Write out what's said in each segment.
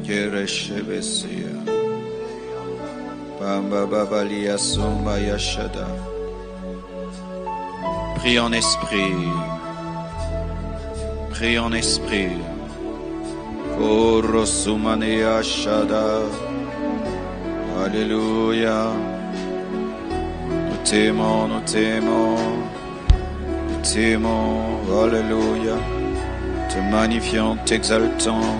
Kereshebesia. Bamba babalia sumba yashada. Prie en esprit. Prie en esprit. Korosumane yashada. Alléluia. Nous t'aimons, nous t'aimons. Nous t'aimons. Alléluia. Te magnifions, t'exaltons.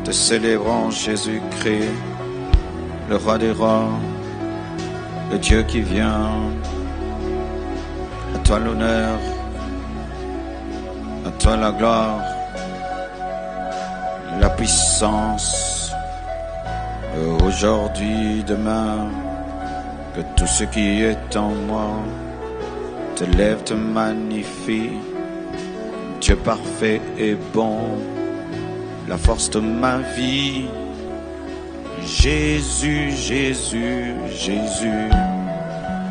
Te célébrons Jésus-Christ, le roi des rois, le Dieu qui vient. À toi l'honneur, à toi la gloire, la puissance, aujourd'hui, demain, que tout ce qui est en moi te lève, te magnifie, Dieu parfait et bon. La force de ma vie, Jésus, Jésus, Jésus,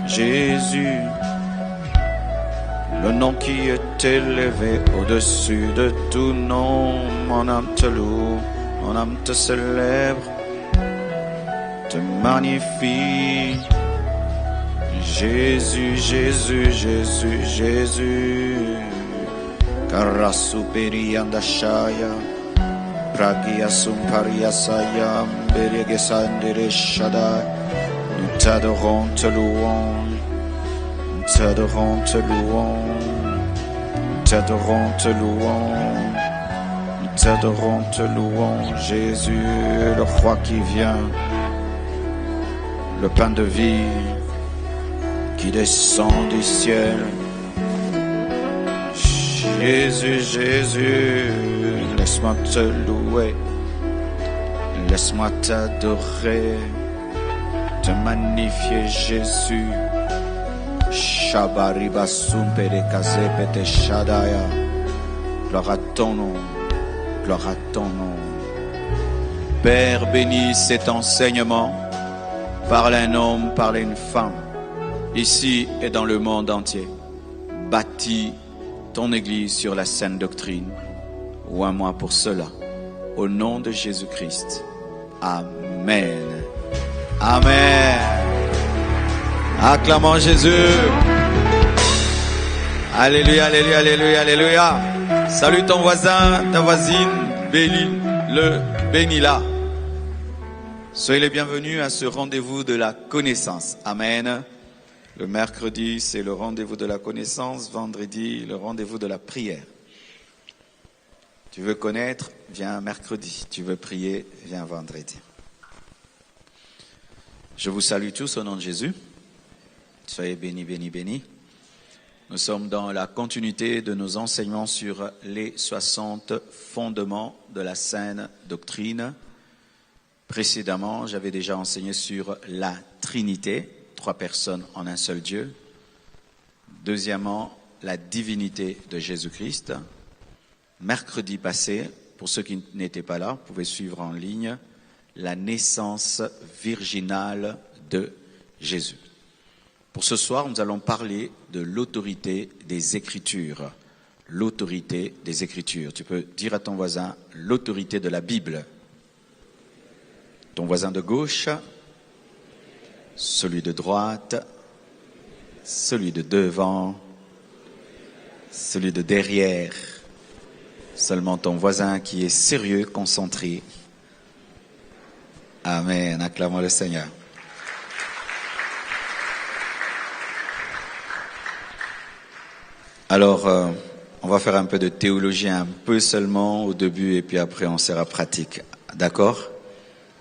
Jésus, le nom qui est élevé au-dessus de tout nom. Mon âme te loue, mon âme te célèbre, te magnifie. Jésus, Jésus, Jésus, Jésus, Karasuperi Andashaya. Pragia Sumparia Sayam Beregesandere Shaddai. Nous t'adorons, te louons. Nous t'adorons, te louons. Nous t'adorons, te louons. Nous t'adorons, te louons. Jésus, le roi qui vient. Le pain de vie qui descend du ciel. Jésus, Jésus, laisse-moi te louer, laisse-moi t'adorer, te magnifier, Jésus. Shabariba sumpere kazepete shadaya. Gloire à ton nom, gloire à ton nom. Père, bénis cet enseignement. Parle à un homme, parle à une femme, ici et dans le monde entier. Bâtis ton Église sur la saine doctrine. Oins-moi pour cela. Au nom de Jésus-Christ. Amen. Amen. Acclamons Jésus. Alléluia, alléluia, alléluia, alléluia. Salue ton voisin, ta voisine. Bénis-le, bénis-la. Soyez les bienvenus à ce rendez-vous de la connaissance. Amen. Le mercredi, c'est le rendez-vous de la connaissance. Vendredi, le rendez-vous de la prière. Tu veux connaître, viens mercredi. Tu veux prier, viens vendredi. Je vous salue tous au nom de Jésus. Soyez bénis, bénis, bénis. Nous sommes dans la continuité de nos enseignements sur les 60 fondements de la saine doctrine. Précédemment, j'avais déjà enseigné sur la Trinité. 3 personnes en un seul Dieu. Deuxièmement, la divinité de Jésus-Christ. Mercredi passé, pour ceux qui n'étaient pas là, vous pouvez suivre en ligne, la naissance virginale de Jésus. Pour ce soir, nous allons parler de l'autorité des Écritures. L'autorité des Écritures. Tu peux dire à ton voisin, l'autorité de la Bible. Ton voisin de gauche, celui de droite, celui de devant, celui de derrière. Seulement ton voisin qui est sérieux, concentré. Amen. Acclamons le Seigneur. Alors, on va faire un peu de théologie, un peu seulement au début, et puis après on sera pratique. D'accord ?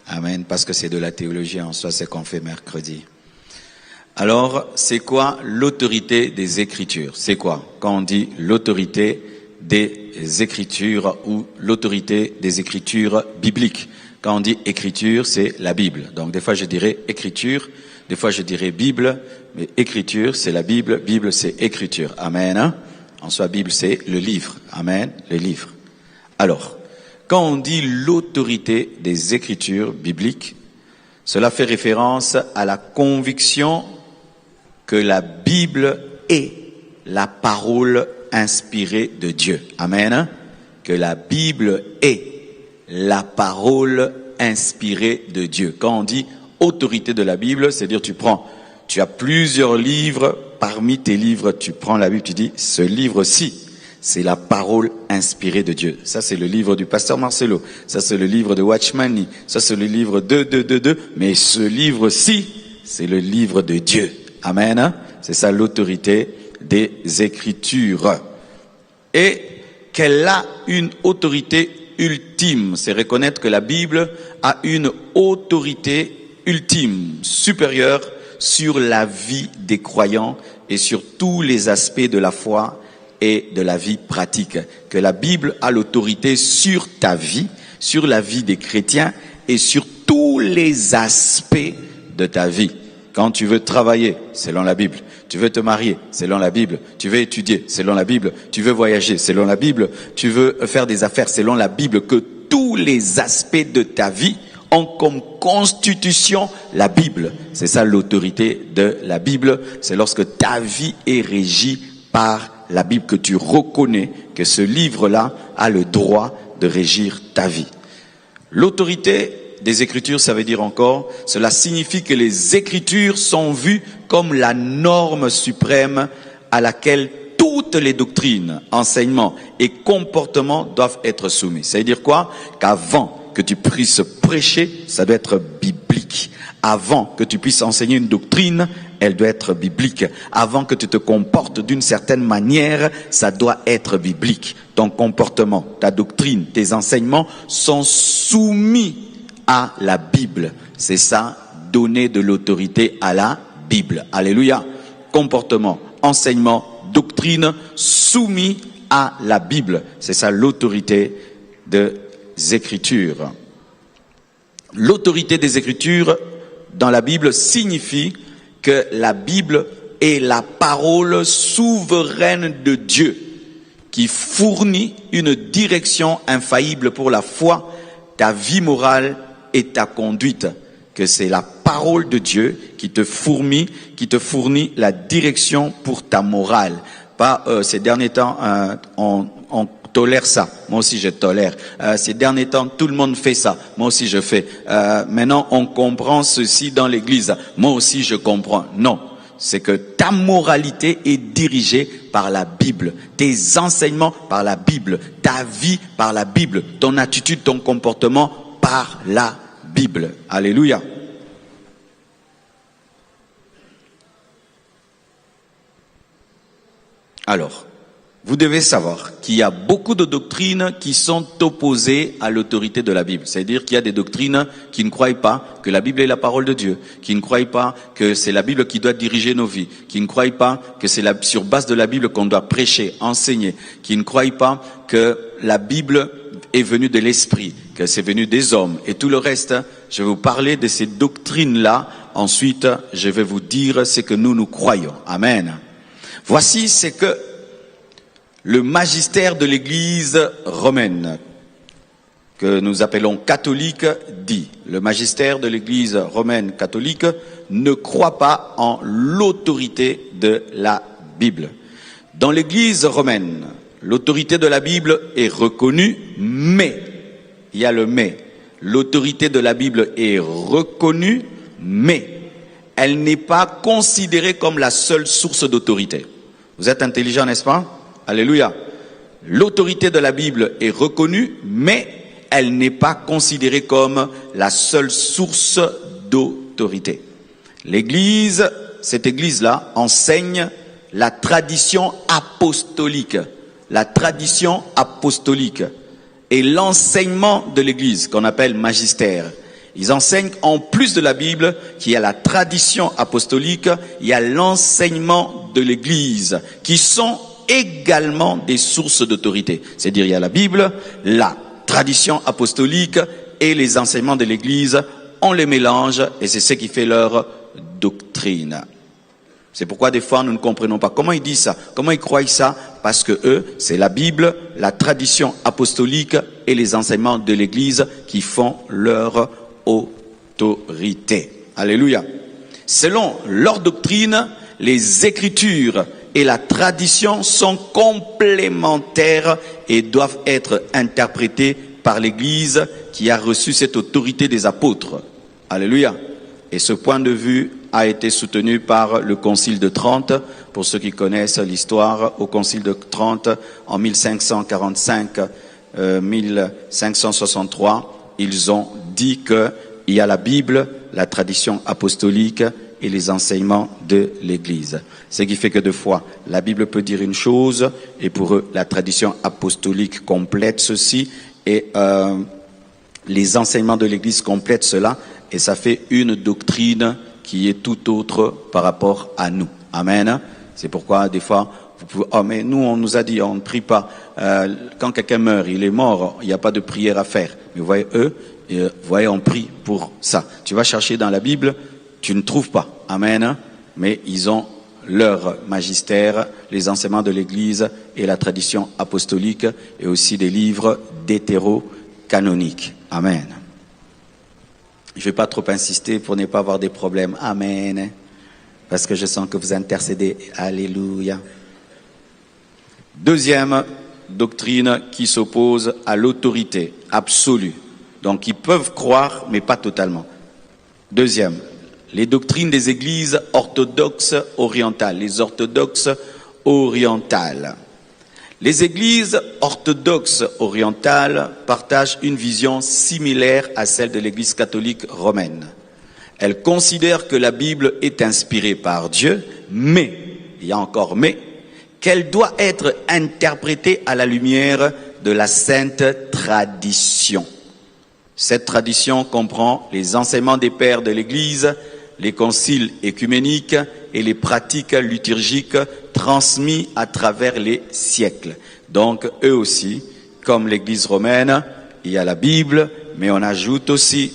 Amen, parce que c'est de la théologie en soi, c'est qu'on fait mercredi. Alors, c'est quoi l'autorité des Écritures? C'est quoi? Quand on dit l'autorité des Écritures ou l'autorité des Écritures bibliques. Quand on dit Écriture, c'est la Bible. Donc des fois je dirais Écriture, des fois je dirais Bible, mais Écriture c'est la Bible, Bible c'est Écriture. Amen. Hein? En soi, Bible c'est le livre. Amen, le livre. Alors, quand on dit l'autorité des Écritures bibliques, cela fait référence à la conviction que la Bible est la parole inspirée de Dieu. Amen. Que la Bible est la parole inspirée de Dieu. Quand on dit autorité de la Bible, c'est-à-dire tu as plusieurs livres, parmi tes livres, tu prends la Bible, tu dis, ce livre-ci, c'est la parole inspirée de Dieu. Ça, c'est le livre du pasteur Marcelo. Ça, c'est le livre de Watchman. Ça, c'est le livre de. Mais ce livre-ci, c'est le livre de Dieu. Amen. C'est ça l'autorité des Écritures. Et qu'elle a une autorité ultime. C'est reconnaître que la Bible a une autorité ultime, supérieure sur la vie des croyants et sur tous les aspects de la foi et de la vie pratique. Que la Bible a l'autorité sur ta vie, sur la vie des chrétiens et sur tous les aspects de ta vie. Quand tu veux travailler, selon la Bible. Tu veux te marier, selon la Bible. Tu veux étudier, selon la Bible. Tu veux voyager, selon la Bible. Tu veux faire des affaires, selon la Bible. Que tous les aspects de ta vie ont comme constitution la Bible. C'est ça l'autorité de la Bible. C'est lorsque ta vie est régie par la Bible que tu reconnais que ce livre-là a le droit de régir ta vie. L'autorité des Écritures, ça veut dire encore, cela signifie que les Écritures sont vues comme la norme suprême à laquelle toutes les doctrines, enseignements et comportements doivent être soumis. Ça veut dire quoi? Qu'avant que tu puisses prêcher, ça doit être biblique. Avant que tu puisses enseigner une doctrine, elle doit être biblique. Avant que tu te comportes d'une certaine manière, ça doit être biblique. Ton comportement, ta doctrine, tes enseignements sont soumis à la Bible. C'est ça, donner de l'autorité à la Bible. Alléluia. Comportement, enseignement, doctrine soumis à la Bible. C'est ça l'autorité des Écritures. L'autorité des Écritures dans la Bible signifie que la Bible est la parole souveraine de Dieu qui fournit une direction infaillible pour la foi, ta vie morale et ta conduite. Que c'est la parole de Dieu qui te fournit la direction pour ta morale. Pas ces derniers temps, on tolère ça. Moi aussi je tolère. Ces derniers temps, tout le monde fait ça. Moi aussi je fais. Maintenant, on comprend ceci dans l'église. Moi aussi je comprends. Non. C'est que ta moralité est dirigée par la Bible. Tes enseignements par la Bible. Ta vie par la Bible. Ton attitude, ton comportement par la Bible. Alléluia. Alors, vous devez savoir qu'il y a beaucoup de doctrines qui sont opposées à l'autorité de la Bible. C'est-à-dire qu'il y a des doctrines qui ne croient pas que la Bible est la parole de Dieu, qui ne croient pas que c'est la Bible qui doit diriger nos vies, qui ne croient pas que c'est sur base de la Bible qu'on doit prêcher, enseigner, qui ne croient pas que la Bible est venue de l'esprit, que c'est venu des hommes et tout le reste. Je vais vous parler de ces doctrines-là. Ensuite, je vais vous dire ce que nous croyons. Amen. Voici ce que le magistère de l'Église romaine, que nous appelons catholique, dit. Le magistère de l'Église romaine catholique ne croit pas en l'autorité de la Bible. Dans l'Église romaine, l'autorité de la Bible est reconnue, mais, il y a le mais, l'autorité de la Bible est reconnue, mais elle n'est pas considérée comme la seule source d'autorité. Vous êtes intelligent, n'est-ce pas? Alléluia. L'autorité de la Bible est reconnue, mais elle n'est pas considérée comme la seule source d'autorité. L'Église, cette Église-là, enseigne la tradition apostolique. La tradition apostolique et l'enseignement de l'Église, qu'on appelle magistère. Ils enseignent en plus de la Bible qu'il y a la tradition apostolique, il y a l'enseignement de l'Église, qui sont également des sources d'autorité. C'est-à-dire il y a la Bible, la tradition apostolique et les enseignements de l'Église, on les mélange et c'est ce qui fait leur doctrine. C'est pourquoi des fois nous ne comprenons pas comment ils disent ça, comment ils croient ça, parce que eux, c'est la Bible, la tradition apostolique et les enseignements de l'Église qui font leur autorité. Alléluia. Selon leur doctrine, les Écritures et la tradition sont complémentaires et doivent être interprétées par l'Église qui a reçu cette autorité des apôtres. Alléluia. Et ce point de vue a été soutenu par le Concile de Trente. Pour ceux qui connaissent l'histoire, au Concile de Trente, en 1545-1563, ils ont dit qu'il y a la Bible, la tradition apostolique et les enseignements de l'Église. Ce qui fait que deux fois, la Bible peut dire une chose, et pour eux, la tradition apostolique complète ceci, et les enseignements de l'Église complètent cela, et ça fait une doctrine qui est tout autre par rapport à nous. Amen. C'est pourquoi des fois, vous pouvez, oh mais nous on nous a dit, on ne prie pas. Quand quelqu'un meurt, il est mort, il n'y a pas de prière à faire. Mais vous voyez, eux, vous voyez, on prie pour ça. Tu vas chercher dans la Bible, tu ne trouves pas. Amen. Mais ils ont leur magistère, les enseignements de l'Église et la tradition apostolique, et aussi des livres d'hétéro-canoniques. Amen. Je ne vais pas trop insister pour ne pas avoir des problèmes. Amen. Parce que je sens que vous intercédez. Alléluia. Deuxième doctrine qui s'oppose à l'autorité absolue. Donc ils peuvent croire, mais pas totalement. Deuxième, les doctrines des églises orthodoxes orientales. Les orthodoxes orientales. Les églises orthodoxes orientales partagent une vision similaire à celle de l'église catholique romaine. Elles considèrent que la Bible est inspirée par Dieu, mais, il y a encore mais, qu'elle doit être interprétée à la lumière de la sainte tradition. Cette tradition comprend les enseignements des pères de l'Église, les conciles écuméniques et les pratiques liturgiques transmis à travers les siècles. Donc, eux aussi, comme l'Église romaine, il y a la Bible, mais on ajoute aussi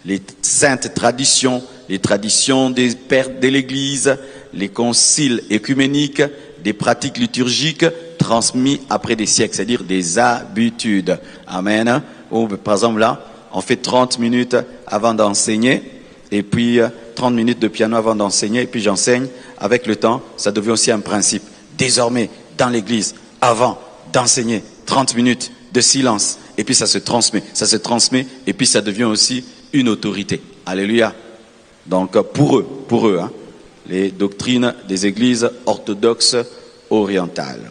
les saintes traditions, les traditions des pères de l'Église, les conciles écuméniques, des pratiques liturgiques transmis après des siècles, c'est-à-dire des habitudes. Amen. Ou, par exemple, là, on fait 30 minutes avant d'enseigner, et puis 30 minutes de piano avant d'enseigner, et puis j'enseigne. Avec le temps, ça devient aussi un principe. Désormais, dans l'église, avant d'enseigner, 30 minutes de silence, et puis ça se transmet, et puis ça devient aussi une autorité. Alléluia. Donc pour eux, hein, les doctrines des églises orthodoxes orientales.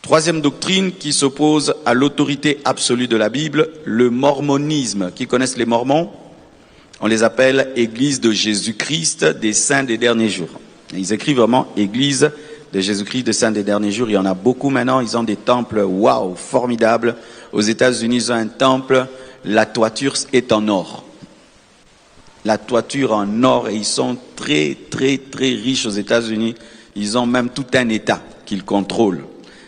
Troisième doctrine qui s'oppose à l'autorité absolue de la Bible, le mormonisme. Qui connaissent les Mormons? On les appelle Église de Jésus-Christ des Saints des Derniers Jours. Ils écrivent vraiment Église de Jésus-Christ des Saints des Derniers Jours. Il y en a beaucoup maintenant. Ils ont des temples, waouh, formidables. Aux États-Unis, ils ont un temple. La toiture est en or. La toiture en or. Et ils sont très, très, très riches aux États-Unis. Ils ont même tout un État qu'ils contrôlent.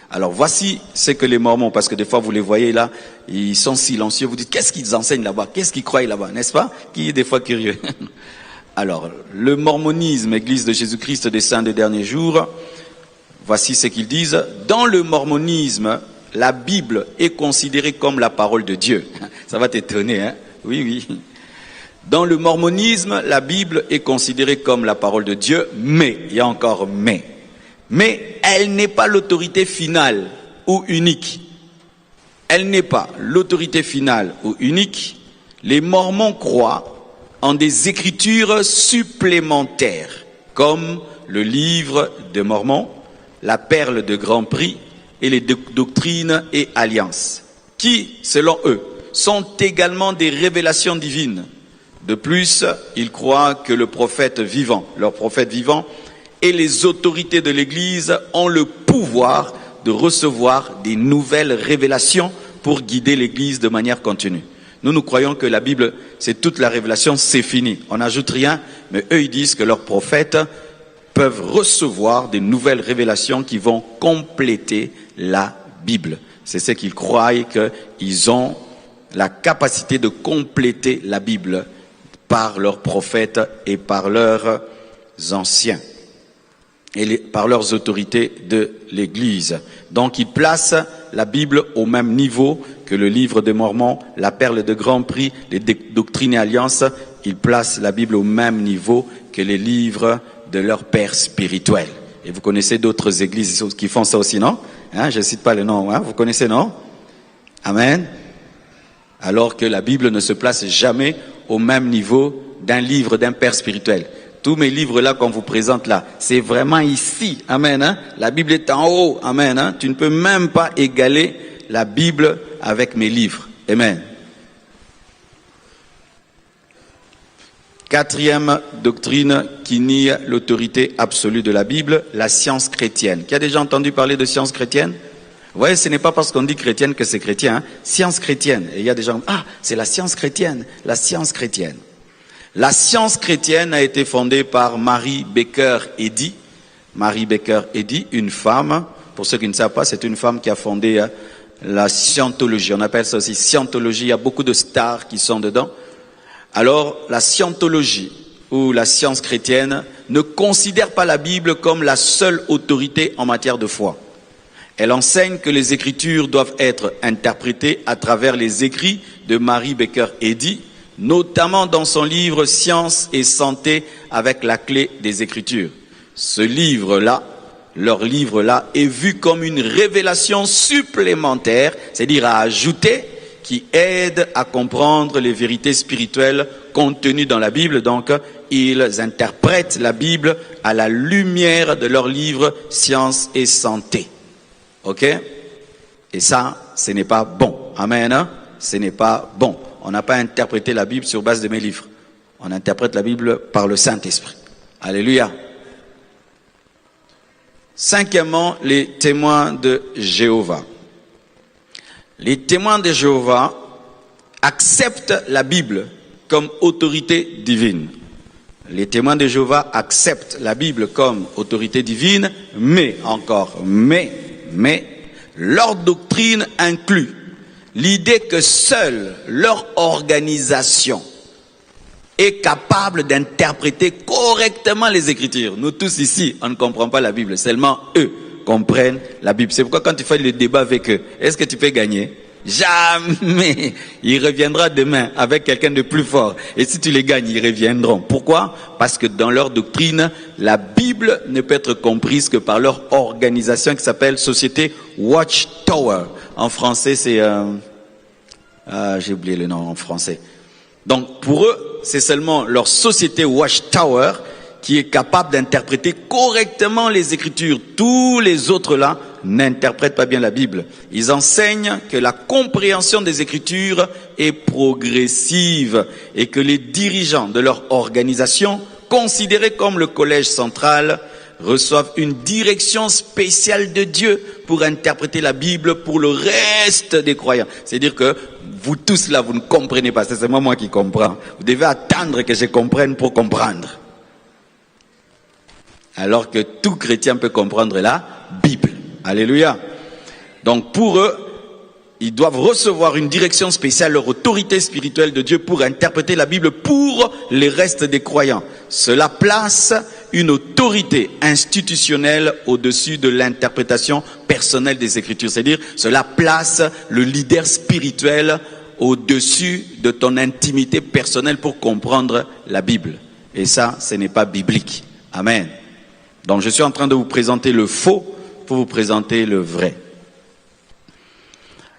Alors voici ce que les Mormons, parce que des fois vous les voyez là, ils sont silencieux, vous dites qu'est-ce qu'ils enseignent là-bas, qu'est-ce qu'ils croient là-bas, n'est-ce pas? Qui est des fois curieux. Alors, le mormonisme, Église de Jésus-Christ des Saints des Derniers Jours, voici ce qu'ils disent. Dans le mormonisme, la Bible est considérée comme la parole de Dieu. Ça va t'étonner, hein? Oui, oui. Dans le mormonisme, la Bible est considérée comme la parole de Dieu, mais, il y a encore mais. Mais elle n'est pas l'autorité finale ou unique. Elle n'est pas l'autorité finale ou unique. Les Mormons croient en des écritures supplémentaires, comme le livre de Mormon, la perle de grand prix et les doctrines et alliances, qui, selon eux, sont également des révélations divines. De plus, ils croient que le prophète vivant, leur prophète vivant, et les autorités de l'Église ont le pouvoir de recevoir des nouvelles révélations pour guider l'Église de manière continue. Nous croyons que la Bible, c'est toute la révélation, c'est fini. On n'ajoute rien, mais eux, ils disent que leurs prophètes peuvent recevoir des nouvelles révélations qui vont compléter la Bible. C'est ce qu'ils croient, qu'ils ont la capacité de compléter la Bible par leurs prophètes et par leurs anciens. Et par leurs autorités de l'Église. Donc ils placent la Bible au même niveau que le livre de Mormon, la perle de grand prix, les doctrines et alliances. Ils placent la Bible au même niveau que les livres de leur père spirituel. Et vous connaissez d'autres églises qui font ça aussi, non? Hein, je ne cite pas le nom, hein, vous connaissez, non? Amen. Alors que la Bible ne se place jamais au même niveau d'un livre d'un père spirituel. Tous mes livres là qu'on vous présente là, c'est vraiment ici. Amen. Hein? La Bible est en haut. Amen. Hein? Tu ne peux même pas égaler la Bible avec mes livres. Amen. Quatrième doctrine qui nie l'autorité absolue de la Bible, la science chrétienne. Qui a déjà entendu parler de science chrétienne? Vous voyez, ce n'est pas parce qu'on dit chrétienne que c'est chrétien. Hein? Science chrétienne. Et il y a des gens, c'est la science chrétienne. La science chrétienne. La science chrétienne a été fondée par Mary Baker Eddy. Mary Baker Eddy, une femme, pour ceux qui ne savent pas, c'est une femme qui a fondé la scientologie. On appelle ça aussi scientologie. Il y a beaucoup de stars qui sont dedans. Alors, la scientologie ou la science chrétienne ne considère pas la Bible comme la seule autorité en matière de foi. Elle enseigne que les Écritures doivent être interprétées à travers les écrits de Mary Baker Eddy, notamment dans son livre « Science et santé avec la clé des Écritures ». Ce livre-là, leur livre-là, est vu comme une révélation supplémentaire, c'est-à-dire à ajouter, qui aide à comprendre les vérités spirituelles contenues dans la Bible. Donc, ils interprètent la Bible à la lumière de leur livre « Science et santé ». Ok? Et ça, ce n'est pas bon. Amen. Hein? Ce n'est pas bon. On n'a pas interprété la Bible sur base de mes livres. On interprète la Bible par le Saint-Esprit. Alléluia. Cinquièmement, les témoins de Jéhovah. Les témoins de Jéhovah acceptent la Bible comme autorité divine. Les témoins de Jéhovah acceptent la Bible comme autorité divine, mais leur doctrine inclut l'idée que seule leur organisation est capable d'interpréter correctement les Écritures. Nous tous ici, on ne comprend pas la Bible, seulement eux comprennent la Bible. C'est pourquoi quand tu fais le débat avec eux, est-ce que tu peux gagner? Jamais. Il reviendra demain avec quelqu'un de plus fort. Et si tu les gagnes, ils reviendront. Pourquoi? Parce que dans leur doctrine, la Bible ne peut être comprise que par leur organisation qui s'appelle Société Watchtower. En français, c'est... j'ai oublié le nom en français. Donc pour eux, c'est seulement leur Société Watchtower qui est capable d'interpréter correctement les Écritures. Tous les autres là n'interprètent pas bien la Bible. Ils enseignent que la compréhension des Écritures est progressive et que les dirigeants de leur organisation, considérés comme le collège central, reçoivent une direction spéciale de Dieu pour interpréter la Bible pour le reste des croyants. C'est-à-dire que vous tous là, vous ne comprenez pas. C'est seulement moi qui comprends. Vous devez attendre que je comprenne pour comprendre. Alors que tout chrétien peut comprendre la Bible. Alléluia. Donc pour eux, ils doivent recevoir une direction spéciale, leur autorité spirituelle de Dieu pour interpréter la Bible pour les restes des croyants. Cela place une autorité institutionnelle au-dessus de l'interprétation personnelle des Écritures. C'est-à-dire, cela place le leader spirituel au-dessus de ton intimité personnelle pour comprendre la Bible. Et ça, ce n'est pas biblique. Amen. Donc je suis en train de vous présenter le faux pour vous présenter le vrai.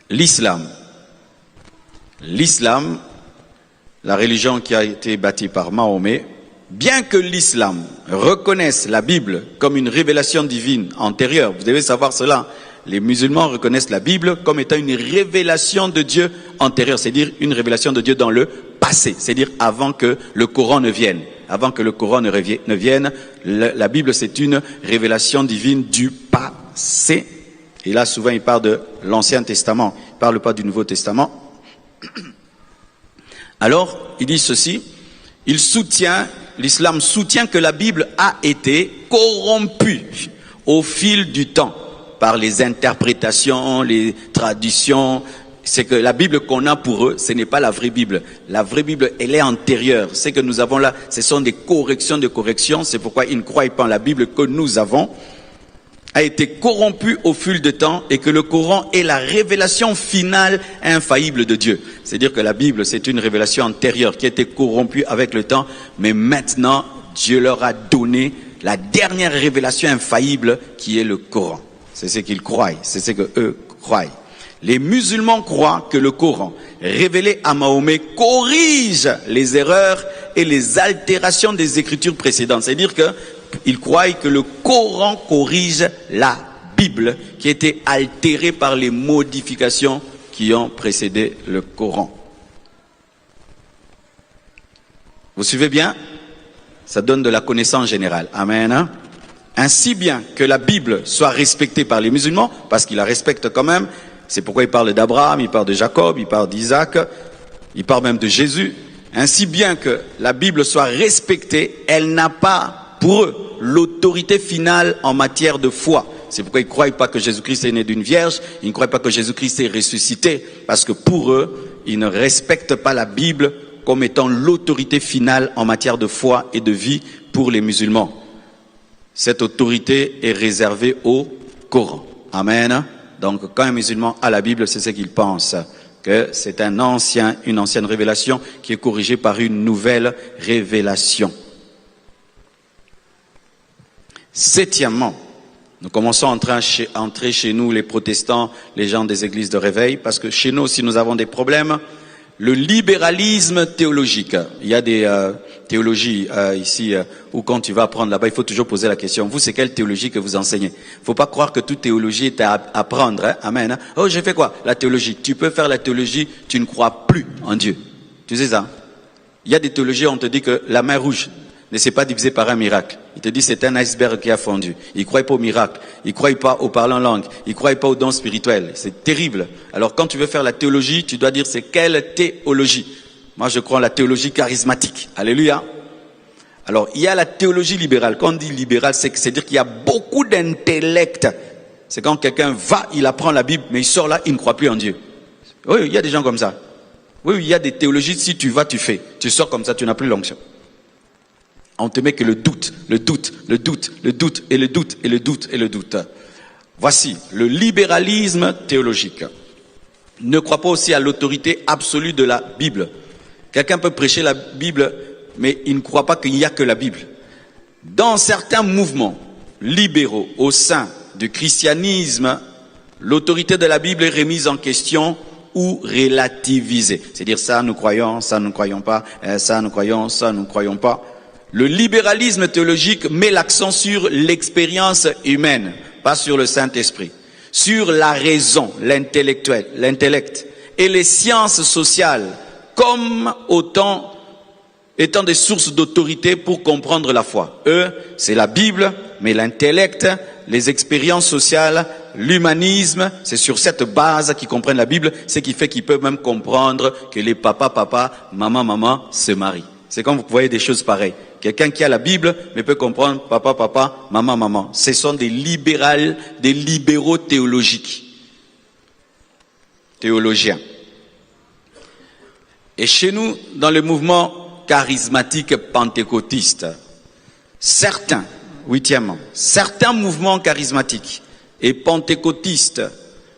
L'islam. L'islam, la religion qui a été bâtie par Mahomet, bien que l'islam reconnaisse la Bible comme une révélation divine antérieure, vous devez savoir cela, les musulmans reconnaissent la Bible comme étant une révélation de Dieu antérieure, c'est-à-dire une révélation de Dieu dans le passé, c'est-à-dire avant que le Coran ne vienne. Avant que le Coran ne vienne, la Bible c'est une révélation divine du passé. Et là souvent il parle de l'Ancien Testament, il ne parle pas du Nouveau Testament. Alors il dit ceci, l'islam soutient que la Bible a été corrompue au fil du temps par les interprétations, les traditions. C'est que la Bible qu'on a pour eux, ce n'est pas la vraie Bible. La vraie Bible, elle est antérieure. Ce que nous avons là, ce sont des corrections de corrections. C'est pourquoi ils ne croient pas en la Bible que nous avons. A été corrompu au fil du temps et que le Coran est la révélation finale infaillible de Dieu. C'est-à-dire que la Bible, c'est une révélation antérieure qui a été corrompue avec le temps. Mais maintenant, Dieu leur a donné la dernière révélation infaillible qui est le Coran. C'est ce qu'ils croient. C'est ce que eux croient. Les musulmans croient que le Coran, révélé à Mahomet, corrige les erreurs et les altérations des écritures précédentes. C'est-à-dire qu'ils croient que le Coran corrige la Bible qui a été altérée par les modifications qui ont précédé le Coran. Vous suivez bien? Ça donne de la connaissance générale. Amen. Ainsi bien que la Bible soit respectée par les musulmans, parce qu'ils la respectent quand même, c'est pourquoi ils parlent d'Abraham, ils parlent de Jacob, ils parlent d'Isaac, ils parlent même de Jésus. Ainsi bien que la Bible soit respectée, elle n'a pas pour eux l'autorité finale en matière de foi. C'est pourquoi ils ne croient pas que Jésus-Christ est né d'une vierge, ils ne croient pas que Jésus-Christ est ressuscité, parce que pour eux, ils ne respectent pas la Bible comme étant l'autorité finale en matière de foi et de vie pour les musulmans. Cette autorité est réservée au Coran. Amen. Donc quand un musulman a la Bible, c'est ce qu'il pense, que c'est une ancienne révélation qui est corrigée par une nouvelle révélation. Septièmement, nous commençons à entrer chez nous, les protestants, les gens des églises de réveil, parce que chez nous aussi nous avons des problèmes. Le libéralisme théologique. Il y a des théologies ici où quand tu vas apprendre là-bas, il faut toujours poser la question. Vous, c'est quelle théologie que vous enseignez? Il ne faut pas croire que toute théologie est à apprendre. Hein? Amen. Hein? Oh, j'ai fait quoi? La théologie. Tu peux faire la théologie, tu ne crois plus en Dieu. Tu sais ça? Il y a des théologies où on te dit que la mer rouge ne s'est pas divisée par un miracle. Il te dit c'est un iceberg qui a fondu. Il ne croit pas au miracle. Il ne croit pas au parler en langue. Il ne croit pas aux dons spirituels. C'est terrible. Alors quand tu veux faire la théologie, tu dois dire c'est quelle théologie? Moi je crois en la théologie charismatique. Alléluia. Alors il y a la théologie libérale. Quand on dit libérale, c'est dire qu'il y a beaucoup d'intellect. C'est quand quelqu'un va, il apprend la Bible, mais il sort là, il ne croit plus en Dieu. Oui, il y a des gens comme ça. Oui, il y a des théologies, si tu vas, tu fais. Tu sors comme ça, tu n'as plus l'onction. On te met que le doute, le doute, le doute, le doute, et le doute, et le doute, et le doute. Voici le libéralisme théologique. Ne crois pas aussi à l'autorité absolue de la Bible. Quelqu'un peut prêcher la Bible, mais il ne croit pas qu'il n'y a que la Bible. Dans certains mouvements libéraux au sein du christianisme, l'autorité de la Bible est remise en question ou relativisée. C'est-à-dire ça nous croyons, ça nous ne croyons pas, ça nous croyons, ça nous ne croyons pas. Le libéralisme théologique met l'accent sur l'expérience humaine, pas sur le Saint-Esprit, sur la raison, l'intellect et les sciences sociales comme étant des sources d'autorité pour comprendre la foi. Eux, c'est la Bible, mais l'intellect, les expériences sociales, l'humanisme, c'est sur cette base qu'ils comprennent la Bible, ce qui fait qu'ils peuvent même comprendre que les papa, maman se marient. C'est quand vous voyez des choses pareilles. Quelqu'un qui a la Bible, mais peut comprendre papa, maman. Ce sont des libéraux théologiens. Et chez nous, dans le mouvement charismatique pentecôtiste, certains mouvements charismatiques et pentecôtistes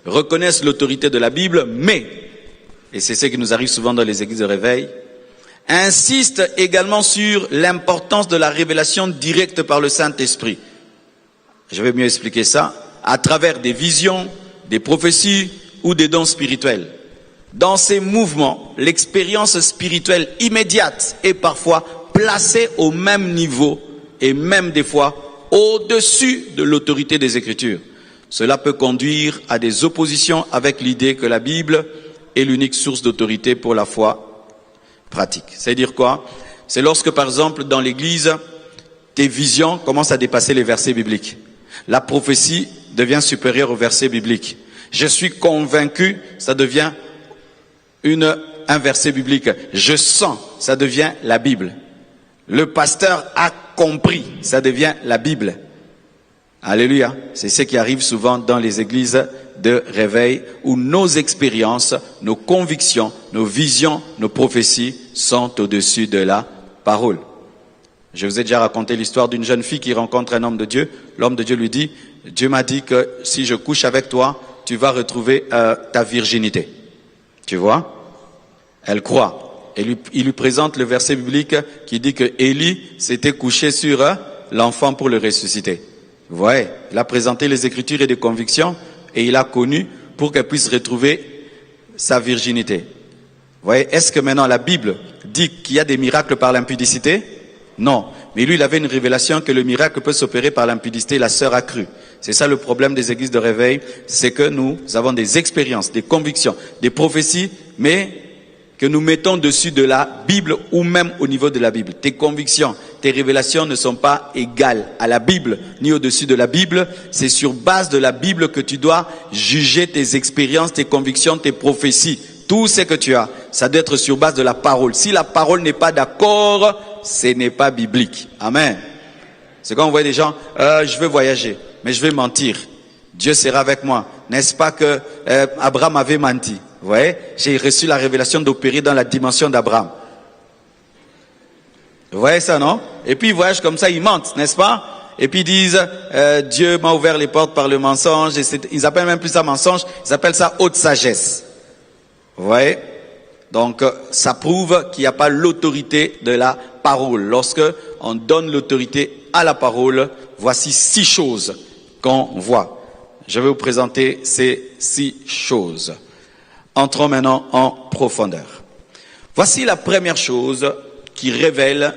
reconnaissent l'autorité de la Bible, mais, et c'est ce qui nous arrive souvent dans les églises de réveil, insiste également sur l'importance de la révélation directe par le Saint-Esprit. Je vais mieux expliquer ça. À travers des visions, des prophéties ou des dons spirituels. Dans ces mouvements, l'expérience spirituelle immédiate est parfois placée au même niveau et même des fois au-dessus de l'autorité des Écritures. Cela peut conduire à des oppositions avec l'idée que la Bible est l'unique source d'autorité pour la foi pratique. C'est-à-dire quoi? C'est lorsque, par exemple, dans l'église, tes visions commencent à dépasser les versets bibliques. La prophétie devient supérieure aux versets bibliques. Je suis convaincu, ça devient un verset biblique. Je sens, ça devient la Bible. Le pasteur a compris, ça devient la Bible. Alléluia. C'est ce qui arrive souvent dans les églises de réveil où nos expériences, nos convictions, nos visions, nos prophéties sont au-dessus de la parole. Je vous ai déjà raconté l'histoire d'une jeune fille qui rencontre un homme de Dieu. L'homme de Dieu lui dit, Dieu m'a dit que si je couche avec toi, tu vas retrouver ta virginité. Tu vois? Elle croit. Et il lui présente le verset biblique qui dit que Élie s'était couché sur l'enfant pour le ressusciter. Vous voyez, il a présenté les Écritures et des convictions et il a connu pour qu'elle puisse retrouver sa virginité. Vous voyez, est-ce que maintenant la Bible dit qu'il y a des miracles par l'impudicité? Non. Mais lui, il avait une révélation que le miracle peut s'opérer par l'impudicité. La sœur a cru. C'est ça le problème des églises de réveil, c'est que nous avons des expériences, des convictions, des prophéties, mais que nous mettons dessus de la Bible ou même au niveau de la Bible. Tes convictions, tes révélations ne sont pas égales à la Bible, ni au-dessus de la Bible. C'est sur base de la Bible que tu dois juger tes expériences, tes convictions, tes prophéties. Tout ce que tu as, ça doit être sur base de la parole. Si la parole n'est pas d'accord, ce n'est pas biblique. Amen. C'est quand on voit des gens, je veux voyager, mais je vais mentir. Dieu sera avec moi. N'est-ce pas que Abraham avait menti? Vous voyez, j'ai reçu la révélation d'opérer dans la dimension d'Abraham. Vous voyez ça, non? Et puis ils voyagent comme ça, ils mentent, n'est-ce pas? Et puis ils disent, Dieu m'a ouvert les portes par le mensonge. Et ils appellent même plus ça mensonge, ils appellent ça haute sagesse. Vous voyez? Donc ça prouve qu'il n'y a pas l'autorité de la parole. Lorsque on donne l'autorité à la parole, voici 6 choses qu'on voit. Je vais vous présenter ces 6 choses. Entrons maintenant en profondeur. Voici la première chose qui révèle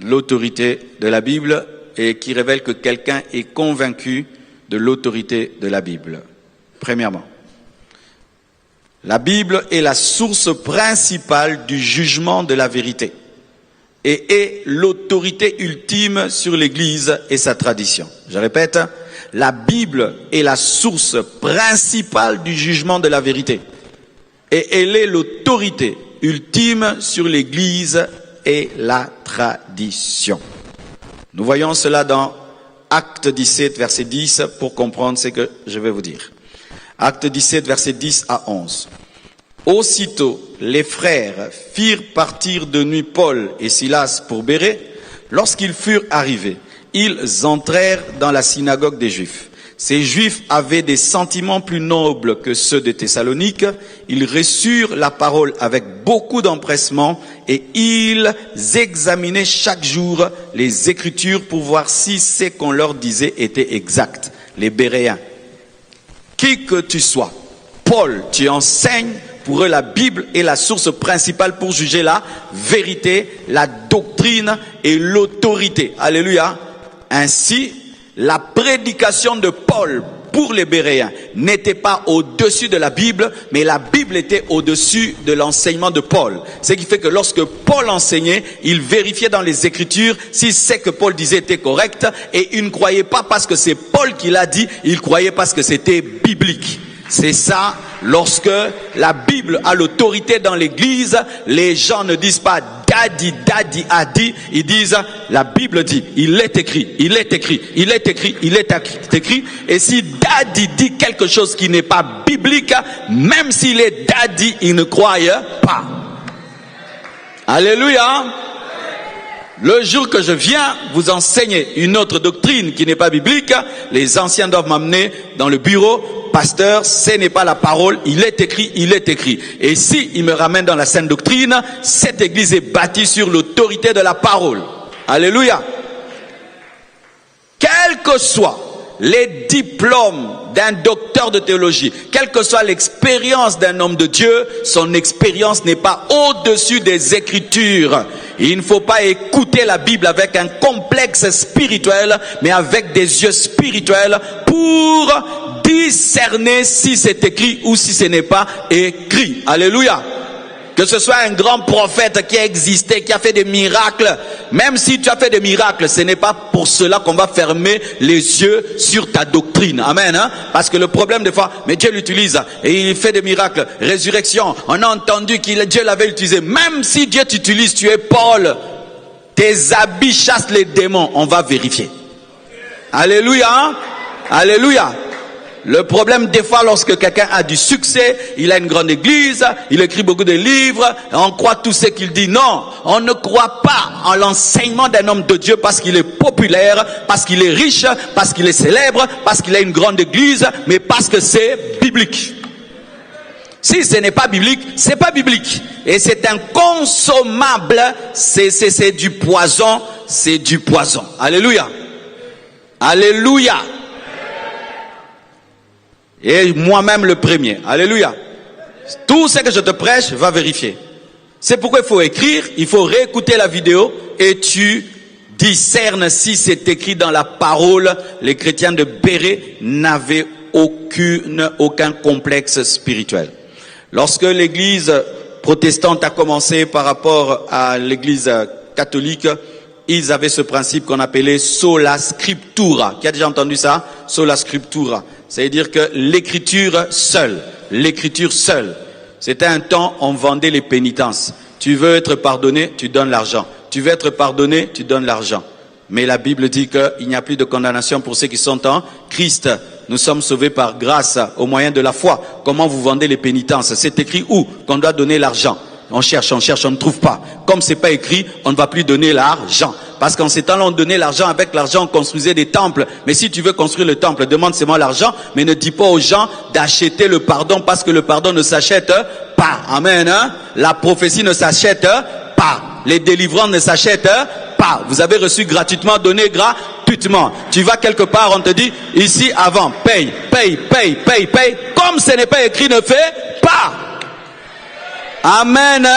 l'autorité de la Bible et qui révèle que quelqu'un est convaincu de l'autorité de la Bible. Premièrement, la Bible est la source principale du jugement de la vérité et est l'autorité ultime sur l'Église et sa tradition. Je répète, la Bible est la source principale du jugement de la vérité. Et elle est l'autorité ultime sur l'Église et la tradition. Nous voyons cela dans Acte 17, verset 10, pour comprendre ce que je vais vous dire. Acte 17, verset 10 à 11. Aussitôt, les frères firent partir de nuit Paul et Silas pour Bérée. Lorsqu'ils furent arrivés, ils entrèrent dans la synagogue des Juifs. Ces Juifs avaient des sentiments plus nobles que ceux de Thessalonique. Ils reçurent la parole avec beaucoup d'empressement et ils examinaient chaque jour les Écritures pour voir si ce qu'on leur disait était exact. Les Béréens. Qui que tu sois, Paul, tu enseignes, pour eux la Bible est la source principale pour juger la vérité, la doctrine et l'autorité. Alléluia. Ainsi, la prédication de Paul pour les Béréens n'était pas au-dessus de la Bible, mais la Bible était au-dessus de l'enseignement de Paul. Ce qui fait que lorsque Paul enseignait, il vérifiait dans les Écritures si ce que Paul disait était correct, et il ne croyait pas parce que c'est Paul qui l'a dit, il croyait parce que c'était biblique. C'est ça, lorsque la Bible a l'autorité dans l'Église, les gens ne disent pas Daddy a dit, ils disent la Bible dit, il est écrit, il est écrit, il est écrit, il est écrit. Et si Daddy dit quelque chose qui n'est pas biblique, même s'il est Daddy, il ne croit pas. Alléluia. Le jour que je viens vous enseigner une autre doctrine qui n'est pas biblique, les anciens doivent m'amener dans le bureau. Pasteur, ce n'est pas la parole, il est écrit, il est écrit. Et si il me ramène dans la sainte doctrine, cette église est bâtie sur l'autorité de la parole. Alléluia. Quels que soient les diplômes d'un docteur de théologie, quelle que soit l'expérience d'un homme de Dieu, son expérience n'est pas au-dessus des Écritures. Il ne faut pas écouter la Bible avec un complexe spirituel, mais avec des yeux spirituels pour discerner si c'est écrit ou si ce n'est pas écrit. Alléluia. Que ce soit un grand prophète qui a existé, qui a fait des miracles, même si tu as fait des miracles, ce n'est pas pour cela qu'on va fermer les yeux sur ta doctrine. Amen. Hein? Parce que le problème des fois, mais Dieu l'utilise et il fait des miracles. Résurrection, on a entendu que Dieu l'avait utilisé. Même si Dieu t'utilise, tu es Paul, tes habits chassent les démons, on va vérifier. Alléluia. Hein? Alléluia. Le problème des fois lorsque quelqu'un a du succès, il a une grande église, il écrit beaucoup de livres, on croit tout ce qu'il dit. Non, on ne croit pas en l'enseignement d'un homme de Dieu parce qu'il est populaire, parce qu'il est riche, parce qu'il est célèbre, parce qu'il a une grande église, mais parce que c'est biblique. Si ce n'est pas biblique, c'est pas biblique. Et c'est inconsommable, c'est du poison, c'est du poison. Alléluia. Alléluia. Et moi-même le premier. Alléluia. Tout ce que je te prêche, va vérifier. C'est pourquoi il faut écrire, il faut réécouter la vidéo et tu discernes si c'est écrit dans la parole. Les chrétiens de Béret n'avaient aucun complexe spirituel. Lorsque l'église protestante a commencé par rapport à l'église catholique, ils avaient ce principe qu'on appelait sola scriptura. Qui a déjà entendu ça? Sola scriptura. C'est-à-dire que l'écriture seule. C'était un temps, on vendait les pénitences. Tu veux être pardonné, tu donnes l'argent. Tu veux être pardonné, tu donnes l'argent. Mais la Bible dit qu'il n'y a plus de condamnation pour ceux qui sont en Christ. Nous sommes sauvés par grâce au moyen de la foi. Comment vous vendez les pénitences? C'est écrit où? Qu'on doit donner l'argent. On cherche, on ne trouve pas. Comme c'est pas écrit, on ne va plus donner l'argent. Parce qu'en ces temps-là, on donnait l'argent. Avec l'argent, on construisait des temples. Mais si tu veux construire le temple, demande seulement l'argent. Mais ne dis pas aux gens d'acheter le pardon, parce que le pardon ne s'achète pas. Amen. Hein? La prophétie ne s'achète pas. Les délivrances ne s'achètent pas. Vous avez reçu gratuitement, donné gratuitement. Tu vas quelque part, on te dit, ici avant, paye. Comme ce n'est pas écrit, ne fais pas. Amen.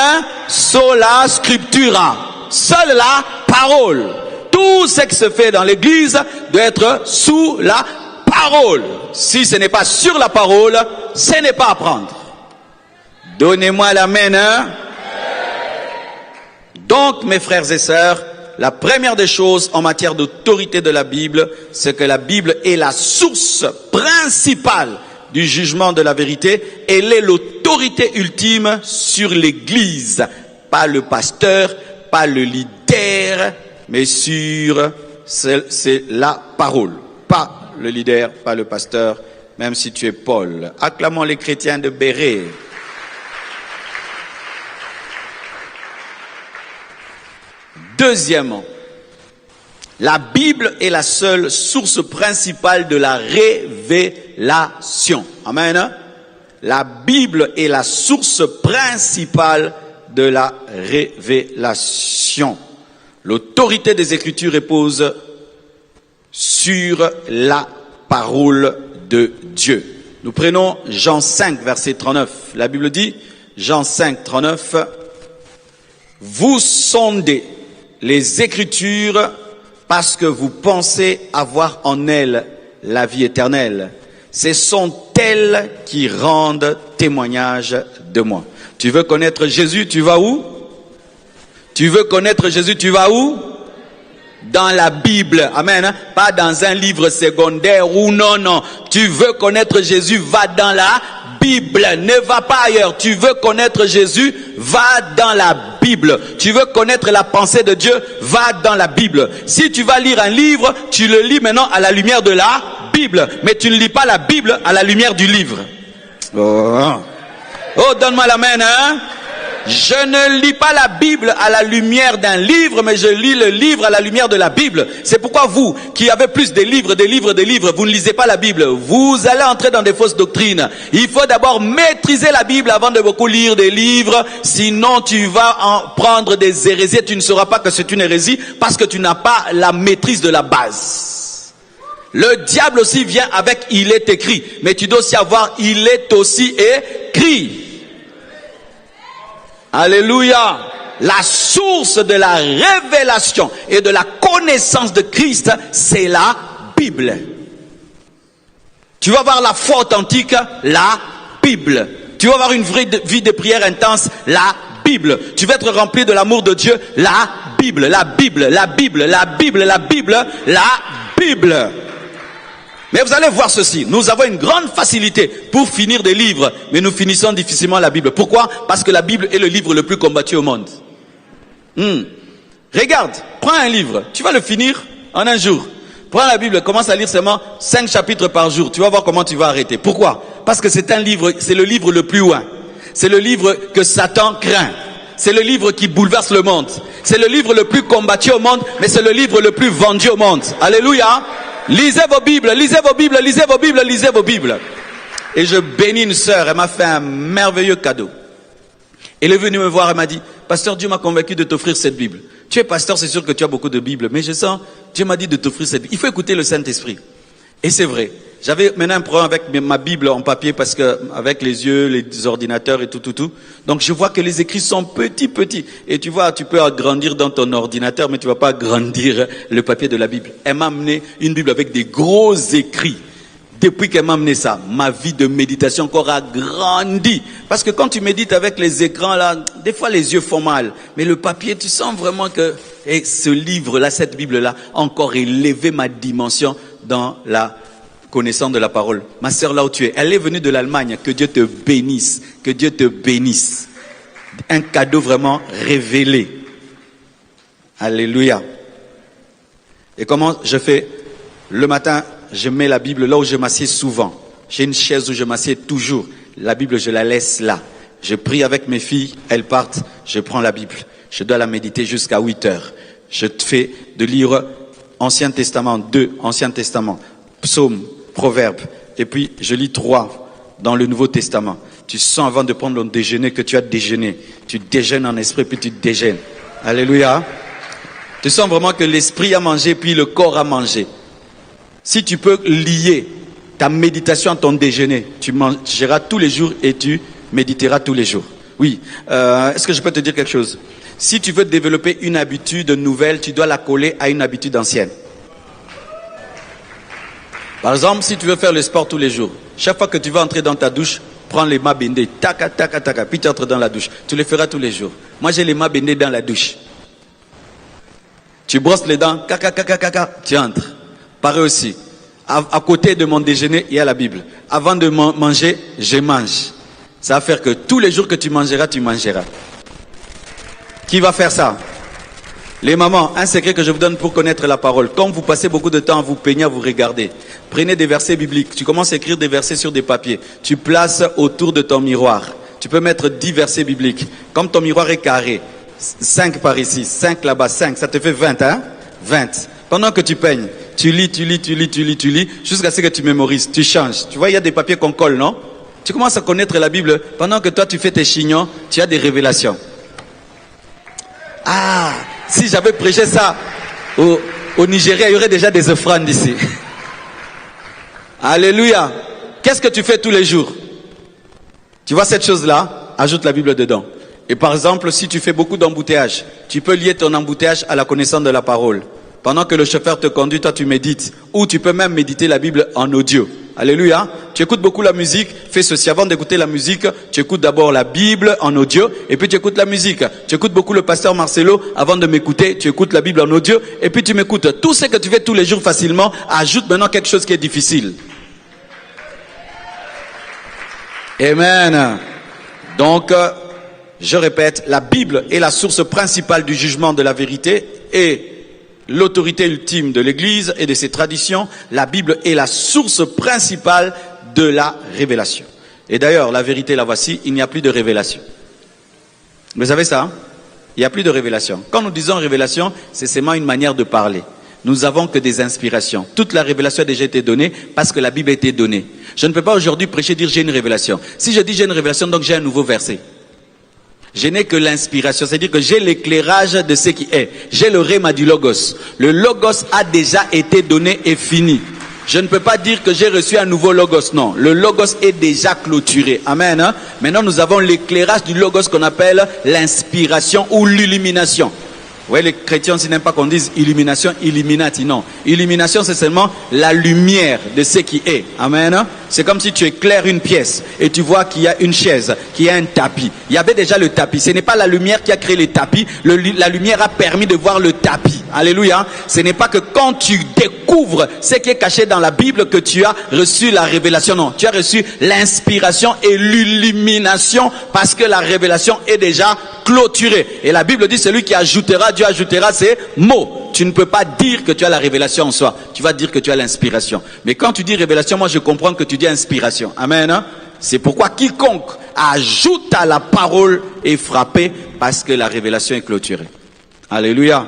Sola scriptura. Seule la parole. Tout ce qui se fait dans l'église doit être sous la parole. Si ce n'est pas sur la parole, ce n'est pas à prendre. Donnez-moi l'amen. Donc, mes frères et sœurs, la première des choses en matière d'autorité de la Bible, c'est que la Bible est la source principale du jugement de la vérité. Elle est l'autorité ultime sur l'église. Pas le pasteur, pas le leader, mais c'est la parole. Pas le leader, pas le pasteur, même si tu es Paul. Acclamons les chrétiens de Béret. Deuxièmement, la Bible est la seule source principale de la révélation. Amen. La Bible est la source principale de la révélation. L'autorité des Écritures repose sur la parole de Dieu. Nous prenons Jean 5, verset 39. La Bible dit, Jean 5, 39, « Vous sondez les Écritures parce que vous pensez avoir en elles la vie éternelle. Ce sont elles qui rendent témoignage de moi. » Tu veux connaître Jésus, tu vas où? Tu veux connaître Jésus, tu vas où? Dans la Bible. Amen. Pas dans un livre secondaire ou non. Tu veux connaître Jésus, va dans la Bible. Ne va pas ailleurs. Tu veux connaître Jésus, va dans la Bible. Tu veux connaître la pensée de Dieu, va dans la Bible. Si tu vas lire un livre, tu le lis maintenant à la lumière de la Bible. Mais tu ne lis pas la Bible à la lumière du livre. Oh, donne-moi la main, hein? Je ne lis pas la Bible à la lumière d'un livre, mais je lis le livre à la lumière de la Bible. C'est pourquoi vous, qui avez plus de livres, vous ne lisez pas la Bible. Vous allez entrer dans des fausses doctrines. Il faut d'abord maîtriser la Bible avant de beaucoup lire des livres. Sinon, tu vas en prendre des hérésies. Tu ne sauras pas que c'est une hérésie parce que tu n'as pas la maîtrise de la base. Le diable aussi vient avec « il est écrit ». Mais tu dois aussi avoir « il est aussi écrit ». Alléluia. La source de la révélation et de la connaissance de Christ, c'est la Bible. Tu vas avoir la foi authentique, la Bible. Tu vas avoir une vraie vie de prière intense, la Bible. Tu vas être rempli de l'amour de Dieu, la Bible, la Bible, la Bible, la Bible, la Bible, la Bible. Mais vous allez voir ceci, nous avons une grande facilité pour finir des livres, mais nous finissons difficilement la Bible. Pourquoi? Parce que la Bible est le livre le plus combattu au monde. Regarde, prends un livre, tu vas le finir en un jour. Prends la Bible, commence à lire seulement 5 chapitres par jour, tu vas voir comment tu vas arrêter. Pourquoi? Parce que c'est un livre, c'est le livre le plus loin. C'est le livre que Satan craint. C'est le livre qui bouleverse le monde. C'est le livre le plus combattu au monde, mais c'est le livre le plus vendu au monde. Alléluia. Lisez vos Bibles, lisez vos Bibles, lisez vos Bibles, lisez vos Bibles. Et je bénis une sœur, elle m'a fait un merveilleux cadeau. Elle est venue me voir, elle m'a dit, pasteur, Dieu m'a convaincu de t'offrir cette Bible. Tu es pasteur, c'est sûr que tu as beaucoup de Bibles, mais je sens, Dieu m'a dit de t'offrir cette Bible. Il faut écouter le Saint-Esprit. Et c'est vrai. J'avais maintenant un problème avec ma Bible en papier parce que avec les yeux, les ordinateurs et tout. Donc je vois que les écrits sont petits. Et tu vois, tu peux agrandir dans ton ordinateur, mais tu vas pas agrandir le papier de la Bible. Elle m'a amené une Bible avec des gros écrits. Depuis qu'elle m'a amené ça, ma vie de méditation encore a grandi. Parce que quand tu médites avec les écrans là, des fois les yeux font mal. Mais le papier, tu sens vraiment que ce livre-là, cette Bible-là, a encore élevé ma dimension dans la connaissance de la parole. Ma sœur, là où tu es, elle est venue de l'Allemagne. Que Dieu te bénisse. Que Dieu te bénisse. Un cadeau vraiment révélé. Alléluia. Et comment je fais? Le matin, je mets la Bible là où je m'assieds souvent. J'ai une chaise où je m'assieds toujours. La Bible, je la laisse là. Je prie avec mes filles, elles partent, je prends la Bible. Je dois la méditer jusqu'à 8 heures. Je te fais de lire Ancien Testament, 2 Ancien Testament, Psaume, Proverbe. Et puis, je lis 3 dans le Nouveau Testament. Tu sens avant de prendre le déjeuner que tu as déjeuné. Tu déjeunes en esprit, puis tu déjeunes. Alléluia. Tu sens vraiment que l'esprit a mangé, puis le corps a mangé. Si tu peux lier ta méditation à ton déjeuner, tu mangeras tous les jours et tu méditeras tous les jours. Oui. Est-ce que je peux te dire quelque chose? Si tu veux développer une habitude nouvelle, tu dois la coller à une habitude ancienne. Par exemple, si tu veux faire le sport tous les jours, chaque fois que tu vas entrer dans ta douche, prends les mains bendées, taka, puis tu entres dans la douche. Tu le feras tous les jours. Moi, j'ai les mains bendées dans la douche. Tu brosses les dents, tu entres. Pareil aussi. À côté de mon déjeuner, il y a la Bible. Avant de manger, je mange. Ça va faire que tous les jours que tu mangeras, tu mangeras. Qui va faire ça? Les mamans, un secret que je vous donne pour connaître la parole. Quand vous passez beaucoup de temps à vous peigner, à vous regarder, prenez des versets bibliques. Tu commences à écrire des versets sur des papiers. Tu places autour de ton miroir. Tu peux mettre 10 versets bibliques. Comme ton miroir est carré, 5 par ici, 5 là-bas, 5, ça te fait 20, hein? 20. Pendant que tu peignes, tu lis, jusqu'à ce que tu mémorises, tu changes. Tu vois, il y a des papiers qu'on colle, non? Tu commences à connaître la Bible. Pendant que toi, tu fais tes chignons, tu as des révélations. Ah, si j'avais prêché ça au Nigeria, il y aurait déjà des offrandes ici. Alléluia. Qu'est-ce que tu fais tous les jours? Tu vois cette chose-là? Ajoute la Bible dedans. Et par exemple, si tu fais beaucoup d'embouteillages, tu peux lier ton embouteillage à la connaissance de la parole. Pendant que le chauffeur te conduit, toi tu médites. Ou tu peux même méditer la Bible en audio. Alléluia. Tu écoutes beaucoup la musique, fais ceci. Avant d'écouter la musique, tu écoutes d'abord la Bible en audio, et puis tu écoutes la musique. Tu écoutes beaucoup le pasteur Marcelo, avant de m'écouter, tu écoutes la Bible en audio, et puis tu m'écoutes. Tout ce que tu fais tous les jours facilement, ajoute maintenant quelque chose qui est difficile. Amen. Donc, je répète, la Bible est la source principale du jugement de la vérité et l'autorité ultime de l'Église et de ses traditions. La Bible est la source principale de la révélation. Et d'ailleurs, la vérité, la voici, il n'y a plus de révélation. Vous savez ça, hein? Il n'y a plus de révélation. Quand nous disons révélation, c'est seulement une manière de parler. Nous avons que des inspirations. Toute la révélation a déjà été donnée parce que la Bible a été donnée. Je ne peux pas aujourd'hui prêcher dire j'ai une révélation. Si je dis j'ai une révélation, donc j'ai un nouveau verset. Je n'ai que l'inspiration, c'est-à-dire que j'ai l'éclairage de ce qui est. J'ai le rhéma du logos. Le logos a déjà été donné et fini. Je ne peux pas dire que j'ai reçu un nouveau logos, non. Le logos est déjà clôturé. Amen. Hein? Maintenant, nous avons l'éclairage du logos qu'on appelle l'inspiration ou l'illumination. Oui, les chrétiens aussi n'aiment pas qu'on dise illumination, illuminati, non. Illumination, c'est seulement la lumière de ce qui est. Amen. C'est comme si tu éclaires une pièce et tu vois qu'il y a une chaise, qu'il y a un tapis. Il y avait déjà le tapis. Ce n'est pas la lumière qui a créé le tapis. La lumière a permis de voir le tapis. Alléluia. Ce n'est pas que quand tu découvres ce qui est caché dans la Bible que tu as reçu la révélation. Non, tu as reçu l'inspiration et l'illumination parce que la révélation est déjà clôturée. Et la Bible dit celui qui ajoutera, Dieu ajoutera ses mots. Tu ne peux pas dire que tu as la révélation en soi. Tu vas dire que tu as l'inspiration. Mais quand tu dis révélation, moi je comprends que tu dis inspiration. Amen. Hein? C'est pourquoi quiconque ajoute à la parole est frappé parce que la révélation est clôturée. Alléluia.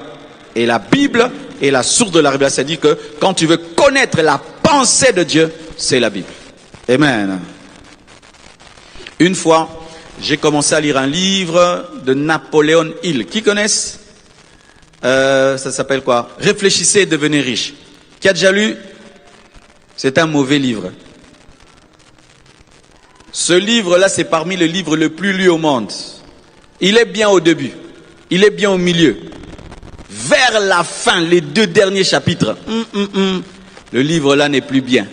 Et la Bible est la source de la révélation. C'est-à-dire que quand tu veux connaître la pensée de Dieu, c'est la Bible. Amen. Une fois, j'ai commencé à lire un livre de Napoléon Hill. Qui connaissent? Ça s'appelle quoi? Réfléchissez et devenez riche. Qui a déjà lu C'est un mauvais livre. Ce livre-là, c'est parmi les livres les plus lus au monde. Il est bien au début. Il est bien au milieu. Vers la fin, les 2 derniers chapitres, le livre-là n'est plus bien.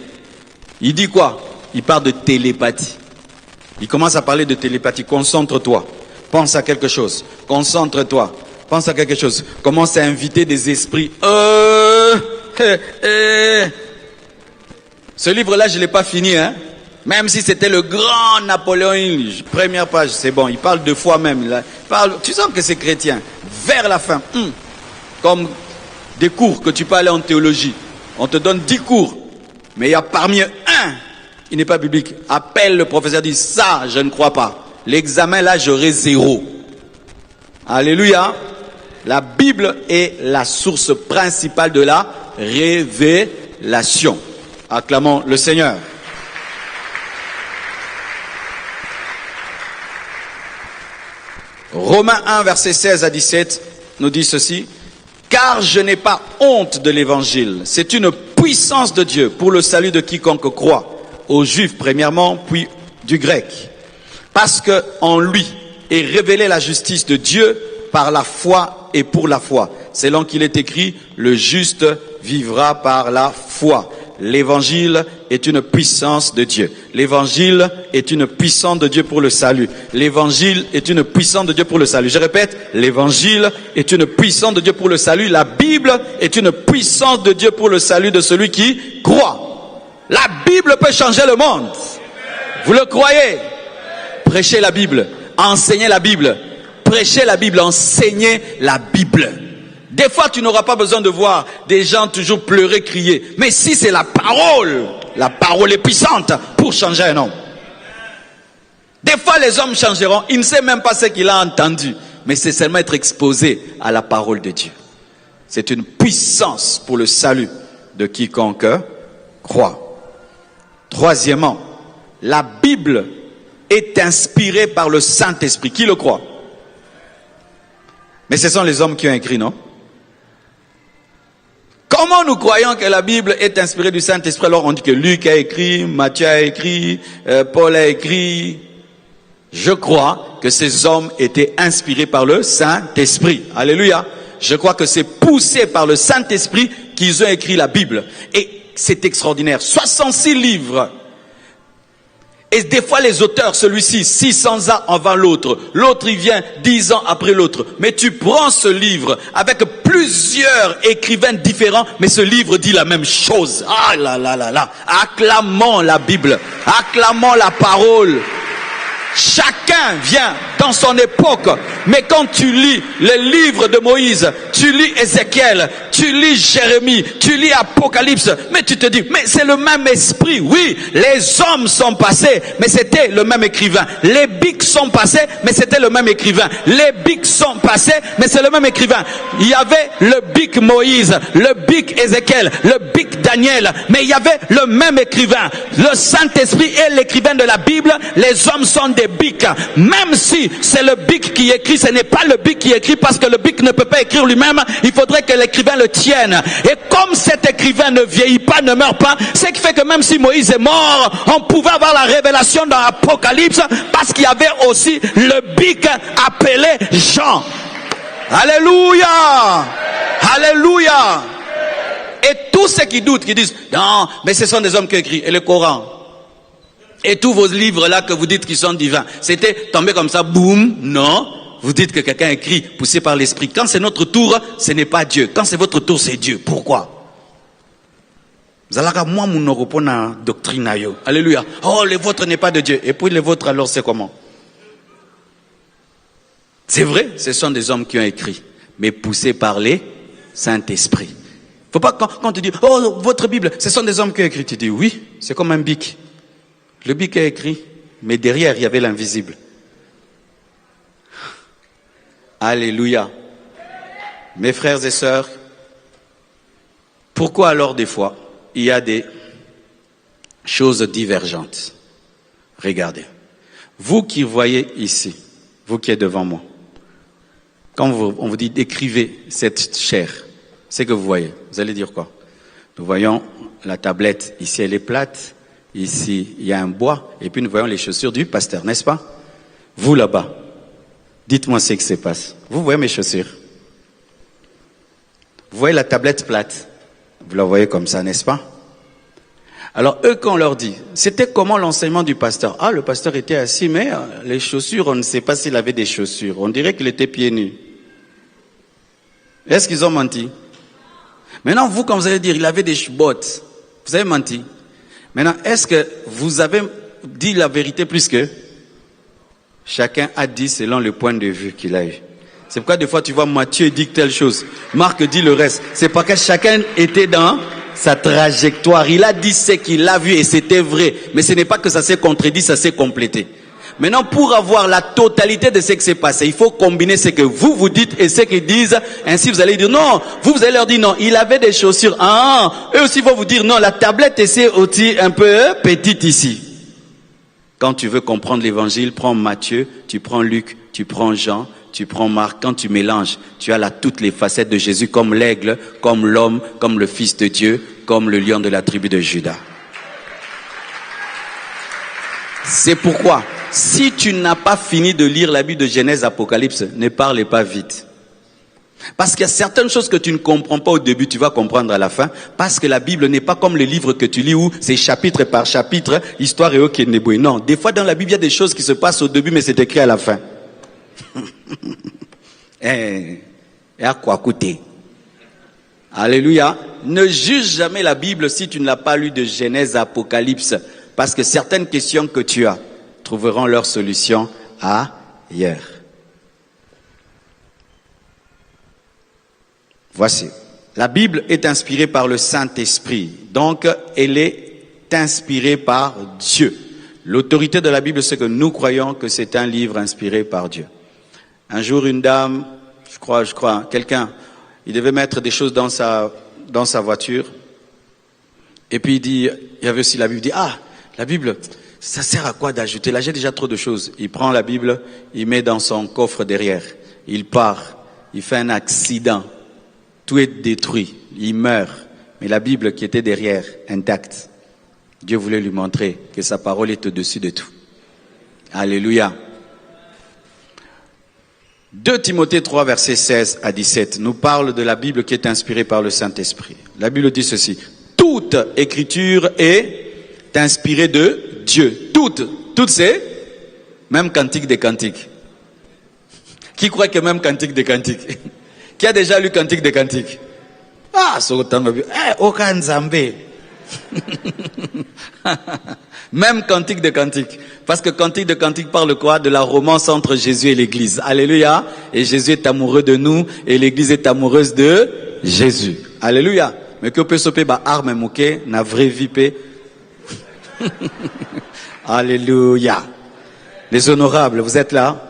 Il dit quoi? Il parle de télépathie. Il commence à parler de télépathie. Concentre-toi. Pense à quelque chose. Concentre-toi. Pense à quelque chose. Commence à inviter des esprits. Ce livre-là, je ne l'ai pas fini, hein. Même si c'était le grand Napoléon Hill, première page, c'est bon. Il parle 2 fois même. Là. Tu sens que c'est chrétien. Vers la fin. Comme des cours que tu peux aller en théologie. On te donne 10 cours. Mais il y a parmi eux un, il n'est pas biblique. Appelle le professeur, dit ça, je ne crois pas. L'examen là, j'aurai 0. Alléluia. La Bible est la source principale de la révélation. Acclamons le Seigneur. Romains 1, versets 16 à 17, nous dit ceci. Car je n'ai pas honte de l'évangile. C'est une puissance de Dieu pour le salut de quiconque croit. Aux Juifs premièrement, puis du grec. Parce que en lui est révélée la justice de Dieu par la foi et pour la foi. Selon qu'il est écrit, le juste vivra par la foi. L'évangile est une puissance de Dieu. L'évangile est une puissance de Dieu pour le salut. L'évangile est une puissance de Dieu pour le salut. Je répète, l'évangile est une puissance de Dieu pour le salut. La Bible est une puissance de Dieu pour le salut de celui qui croit. La Bible peut changer le monde. Vous le croyez? Prêchez la Bible. Enseignez la Bible. Prêchez la Bible. Enseignez la Bible. Des fois, tu n'auras pas besoin de voir des gens toujours pleurer, crier. Mais si c'est la parole est puissante pour changer un homme. Des fois, les hommes changeront. Ils ne savent même pas ce qu'il a entendu. Mais c'est seulement être exposé à la parole de Dieu. C'est une puissance pour le salut de quiconque croit. Troisièmement, la Bible est inspirée par le Saint-Esprit. Qui le croit? Mais ce sont les hommes qui ont écrit, non? Comment nous croyons que la Bible est inspirée du Saint-Esprit alors on dit que Luc a écrit, Matthieu a écrit, Paul a écrit? Je crois que ces hommes étaient inspirés par le Saint-Esprit. Alléluia. Je crois que c'est poussé par le Saint-Esprit qu'ils ont écrit la Bible. Et c'est extraordinaire. 66 livres. Et des fois les auteurs, celui-ci, 600 ans avant l'autre. L'autre, il vient 10 ans après l'autre. Mais tu prends ce livre avec plusieurs écrivains différents, mais ce livre dit la même chose. Ah là là là là. Acclamons la Bible. Acclamons la parole. Chacun vient dans son époque. Mais quand tu lis les livres de Moïse, tu lis Ézéchiel, tu lis Jérémie, tu lis Apocalypse, mais tu te dis, mais c'est le même esprit. Oui, les hommes sont passés, mais c'était le même écrivain. Les bics sont passés, mais c'était le même écrivain. Les bics sont passés, mais c'est le même écrivain. Il y avait le bic Moïse, le bic Ézéchiel, le bic Daniel, mais il y avait le même écrivain. Le Saint-Esprit est l'écrivain de la Bible. Les hommes sont des bics. Même si c'est le bic qui écrit, ce n'est pas le bic qui écrit, parce que le bic ne peut pas écrire lui-même. Il faudrait que l'écrivain le tienne. Et comme cet écrivain ne vieillit pas, ne meurt pas, ce qui fait que même si Moïse est mort, on pouvait avoir la révélation dans l'Apocalypse, parce qu'il y avait aussi le bic appelé Jean. Alléluia! Alléluia! Et tous ceux qui doutent, qui disent, non, mais ce sont des hommes qui écrivent. Et le Coran? Et tous vos livres là que vous dites qu'ils sont divins, c'était tombé comme ça, boum, non. Vous dites que quelqu'un écrit, poussé par l'esprit. Quand c'est notre tour, ce n'est pas Dieu. Quand c'est votre tour, c'est Dieu. Pourquoi? Alléluia. Oh, le vôtre n'est pas de Dieu. Et puis le vôtre alors c'est comment? C'est vrai, ce sont des hommes qui ont écrit, mais poussés par les Saint-Esprit. Faut pas quand tu dis, oh, votre Bible, ce sont des hommes qui ont écrit. Tu dis, oui, c'est comme un bic. Le bic a écrit, mais derrière, il y avait l'invisible. Alléluia. Mes frères et sœurs, pourquoi alors des fois, il y a des choses divergentes? Regardez. Vous qui voyez ici, vous qui êtes devant moi, quand on vous dit d'écrivez cette chair, c'est que vous voyez. Vous allez dire quoi? Nous voyons la tablette, ici elle est plate, ici il y a un bois, et puis nous voyons les chaussures du pasteur, n'est-ce pas? Vous là-bas, dites-moi ce qui se passe. Vous voyez mes chaussures? Vous voyez la tablette plate? Vous la voyez comme ça, n'est-ce pas? Alors eux, quand on leur dit, c'était comment l'enseignement du pasteur? Ah, le pasteur était assis, mais les chaussures, on ne sait pas s'il avait des chaussures. On dirait qu'il était pieds nus. Est-ce qu'ils ont menti? Maintenant, vous, quand vous allez dire, il avait des bottes, vous avez menti. Maintenant, est-ce que vous avez dit la vérité plus que? Chacun a dit selon le point de vue qu'il a eu. C'est pourquoi des fois tu vois Matthieu dit telle chose, Marc dit le reste. C'est parce que chacun était dans sa trajectoire. Il a dit ce qu'il a vu et c'était vrai. Mais ce n'est pas que ça s'est contredit, ça s'est complété. Maintenant, pour avoir la totalité de ce qui s'est passé, il faut combiner ce que vous dites et ce qu'ils disent. Ainsi, vous allez dire non. Vous allez leur dire non. Il avait des chaussures. Ah, eux aussi vont vous dire non. La tablette est aussi un peu petite ici. Quand tu veux comprendre l'évangile, prends Matthieu, tu prends Luc, tu prends Jean, tu prends Marc. Quand tu mélanges, tu as là toutes les facettes de Jésus, comme l'aigle, comme l'homme, comme le Fils de Dieu, comme le lion de la tribu de Juda. C'est pourquoi, si tu n'as pas fini de lire la Bible de Genèse, Apocalypse, ne parlez pas vite. Parce qu'il y a certaines choses que tu ne comprends pas au début, tu vas comprendre à la fin. Parce que la Bible n'est pas comme les livres que tu lis où c'est chapitre par chapitre, histoire et ok. Non, des fois dans la Bible, il y a des choses qui se passent au début, mais c'est écrit à la fin. Et à quoi coûter? Alléluia. Ne juge jamais la Bible si tu ne l'as pas lu de Genèse à Apocalypse. Parce que certaines questions que tu as trouveront leur solution ailleurs. Voici. La Bible est inspirée par le Saint-Esprit. Donc, elle est inspirée par Dieu. L'autorité de la Bible, c'est que nous croyons que c'est un livre inspiré par Dieu. Un jour, une dame, je crois, quelqu'un, il devait mettre des choses dans sa voiture. Et puis il y avait aussi la Bible. Il dit, ah, la Bible, ça sert à quoi d'ajouter? Là, j'ai déjà trop de choses. Il prend la Bible, il met dans son coffre derrière. Il part, il fait un accident. Tout est détruit, il meurt. Mais la Bible qui était derrière, intacte. Dieu voulait lui montrer que sa parole est au-dessus de tout. Alléluia. 2 Timothée 3, versets 16 à 17, nous parle de la Bible qui est inspirée par le Saint-Esprit. La Bible dit ceci. Toute écriture est inspirée de Dieu. Toutes c'est même cantique des cantiques. Qui croit que même cantique des cantiques? Qui a déjà lu Cantique des Cantiques? Ah, aucun Nzambé. Même Cantique des Cantiques. Parce que Cantique des Cantiques parle quoi? De la romance entre Jésus et l'Église. Alléluia. Et Jésus est amoureux de nous et l'Église est amoureuse de Jésus. Alléluia. Mais que peut s'opérer par arme mouké, na vraie vie paix. Alléluia. Les honorables, vous êtes là?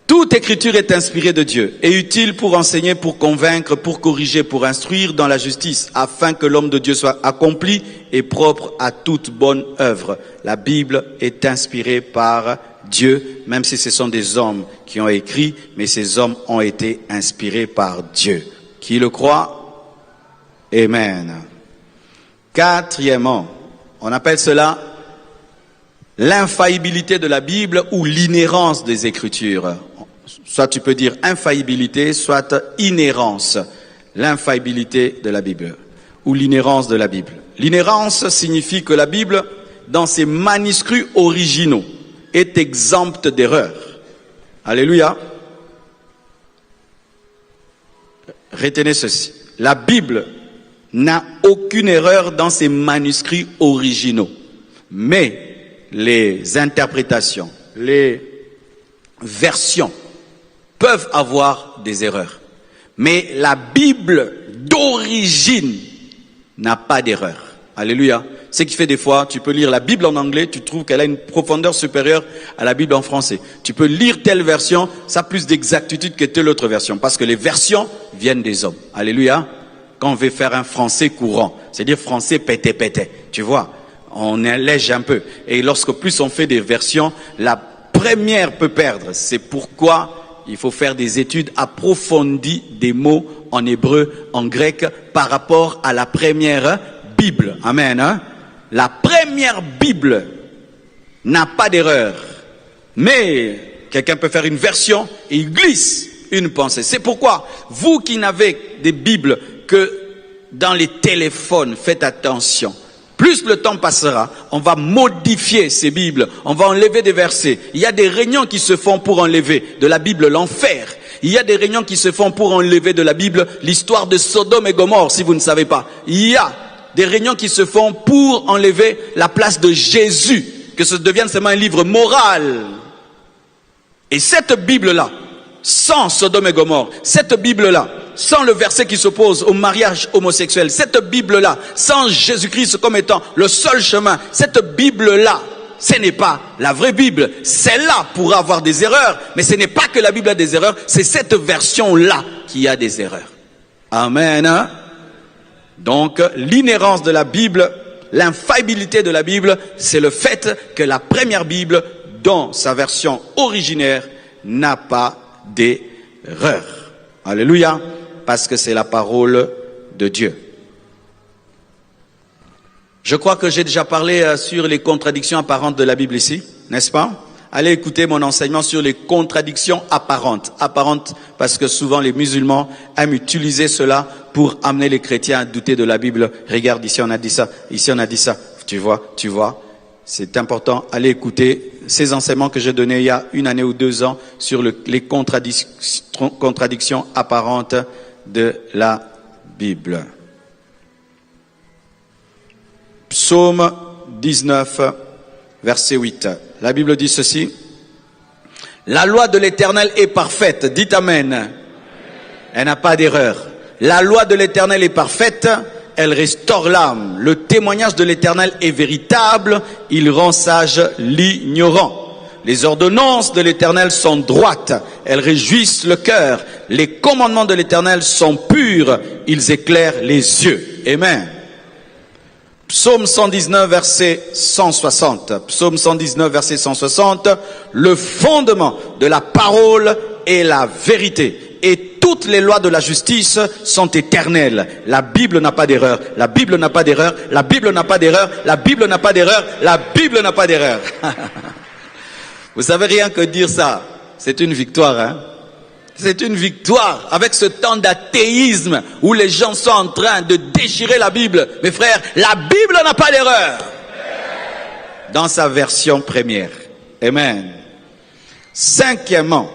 Toute écriture est inspirée de Dieu et utile pour enseigner, pour convaincre, pour corriger, pour instruire dans la justice, afin que l'homme de Dieu soit accompli et propre à toute bonne œuvre. La Bible est inspirée par Dieu, même si ce sont des hommes qui ont écrit, mais ces hommes ont été inspirés par Dieu. Qui le croit? Amen. Quatrièmement, on appelle cela l'infaillibilité de la Bible ou l'inhérence des Écritures. Soit tu peux dire infaillibilité, soit inhérence. L'infaillibilité de la Bible ou l'inhérence de la Bible. L'inhérence signifie que la Bible, dans ses manuscrits originaux, est exempte d'erreur. Alléluia. Retenez ceci. La Bible n'a aucune erreur dans ses manuscrits originaux. Mais les interprétations, les versions peuvent avoir des erreurs. Mais la Bible d'origine n'a pas d'erreur. Alléluia. Ce qui fait des fois, tu peux lire la Bible en anglais, tu trouves qu'elle a une profondeur supérieure à la Bible en français. Tu peux lire telle version, ça a plus d'exactitude que telle autre version. Parce que les versions viennent des hommes. Alléluia. Quand on veut faire un français courant, c'est-à-dire français pété, tu vois, on allège un peu. Et lorsque plus on fait des versions, la première peut perdre. C'est pourquoi il faut faire des études approfondies des mots en hébreu, en grec, par rapport à la première Bible. Amen. Hein? La première Bible n'a pas d'erreur. Mais quelqu'un peut faire une version et il glisse une pensée. C'est pourquoi, vous qui n'avez des Bibles que dans les téléphones, faites attention. Plus le temps passera, on va modifier ces Bibles, on va enlever des versets. Il y a des réunions qui se font pour enlever de la Bible l'enfer. Il y a des réunions qui se font pour enlever de la Bible l'histoire de Sodome et Gomorrhe, si vous ne savez pas. Il y a des réunions qui se font pour enlever la place de Jésus, que ce devienne seulement un livre moral. Et cette Bible-là, sans Sodome et Gomorrhe, cette Bible-là, sans le verset qui s'oppose au mariage homosexuel, cette Bible-là, sans Jésus-Christ comme étant le seul chemin, cette Bible-là, ce n'est pas la vraie Bible. Celle-là pourra avoir des erreurs, mais ce n'est pas que la Bible a des erreurs, c'est cette version-là qui a des erreurs. Amen. Hein? Donc, l'inhérence de la Bible, l'infaillibilité de la Bible, c'est le fait que la première Bible, dans sa version originaire, n'a pas d'erreur. Alléluia. Parce que c'est la parole de Dieu. Je crois que j'ai déjà parlé sur les contradictions apparentes de la Bible ici, n'est-ce pas? Allez écouter mon enseignement sur les contradictions apparentes. Apparentes parce que souvent les musulmans aiment utiliser cela pour amener les chrétiens à douter de la Bible. Regarde, ici on a dit ça, ici on a dit ça. Tu vois. C'est important. Allez écouter ces enseignements que j'ai donnés il y a 1 année ou 2 ans sur les contradictions apparentes de la Bible. Psaume 19, verset 8. La Bible dit ceci. La loi de l'Éternel est parfaite. Dites Amen. Elle n'a pas d'erreur. La loi de l'Éternel est parfaite. Elle restaure l'âme. Le témoignage de l'Éternel est véritable. Il rend sage l'ignorant. Les ordonnances de l'Éternel sont droites. Elles réjouissent le cœur. Les commandements de l'Éternel sont purs. Ils éclairent les yeux. Amen. Psaume 119, verset 160. Psaume 119, verset 160. Le fondement de la parole est la vérité. Et toutes les lois de la justice sont éternelles. La Bible n'a pas d'erreur. La Bible n'a pas d'erreur. La Bible n'a pas d'erreur. La Bible n'a pas d'erreur. La Bible n'a pas d'erreur. Vous savez, rien que dire ça, c'est une victoire, hein? C'est une victoire avec ce temps d'athéisme où les gens sont en train de déchirer la Bible. Mes frères, la Bible n'a pas d'erreur. Dans sa version première. Amen. Cinquièmement,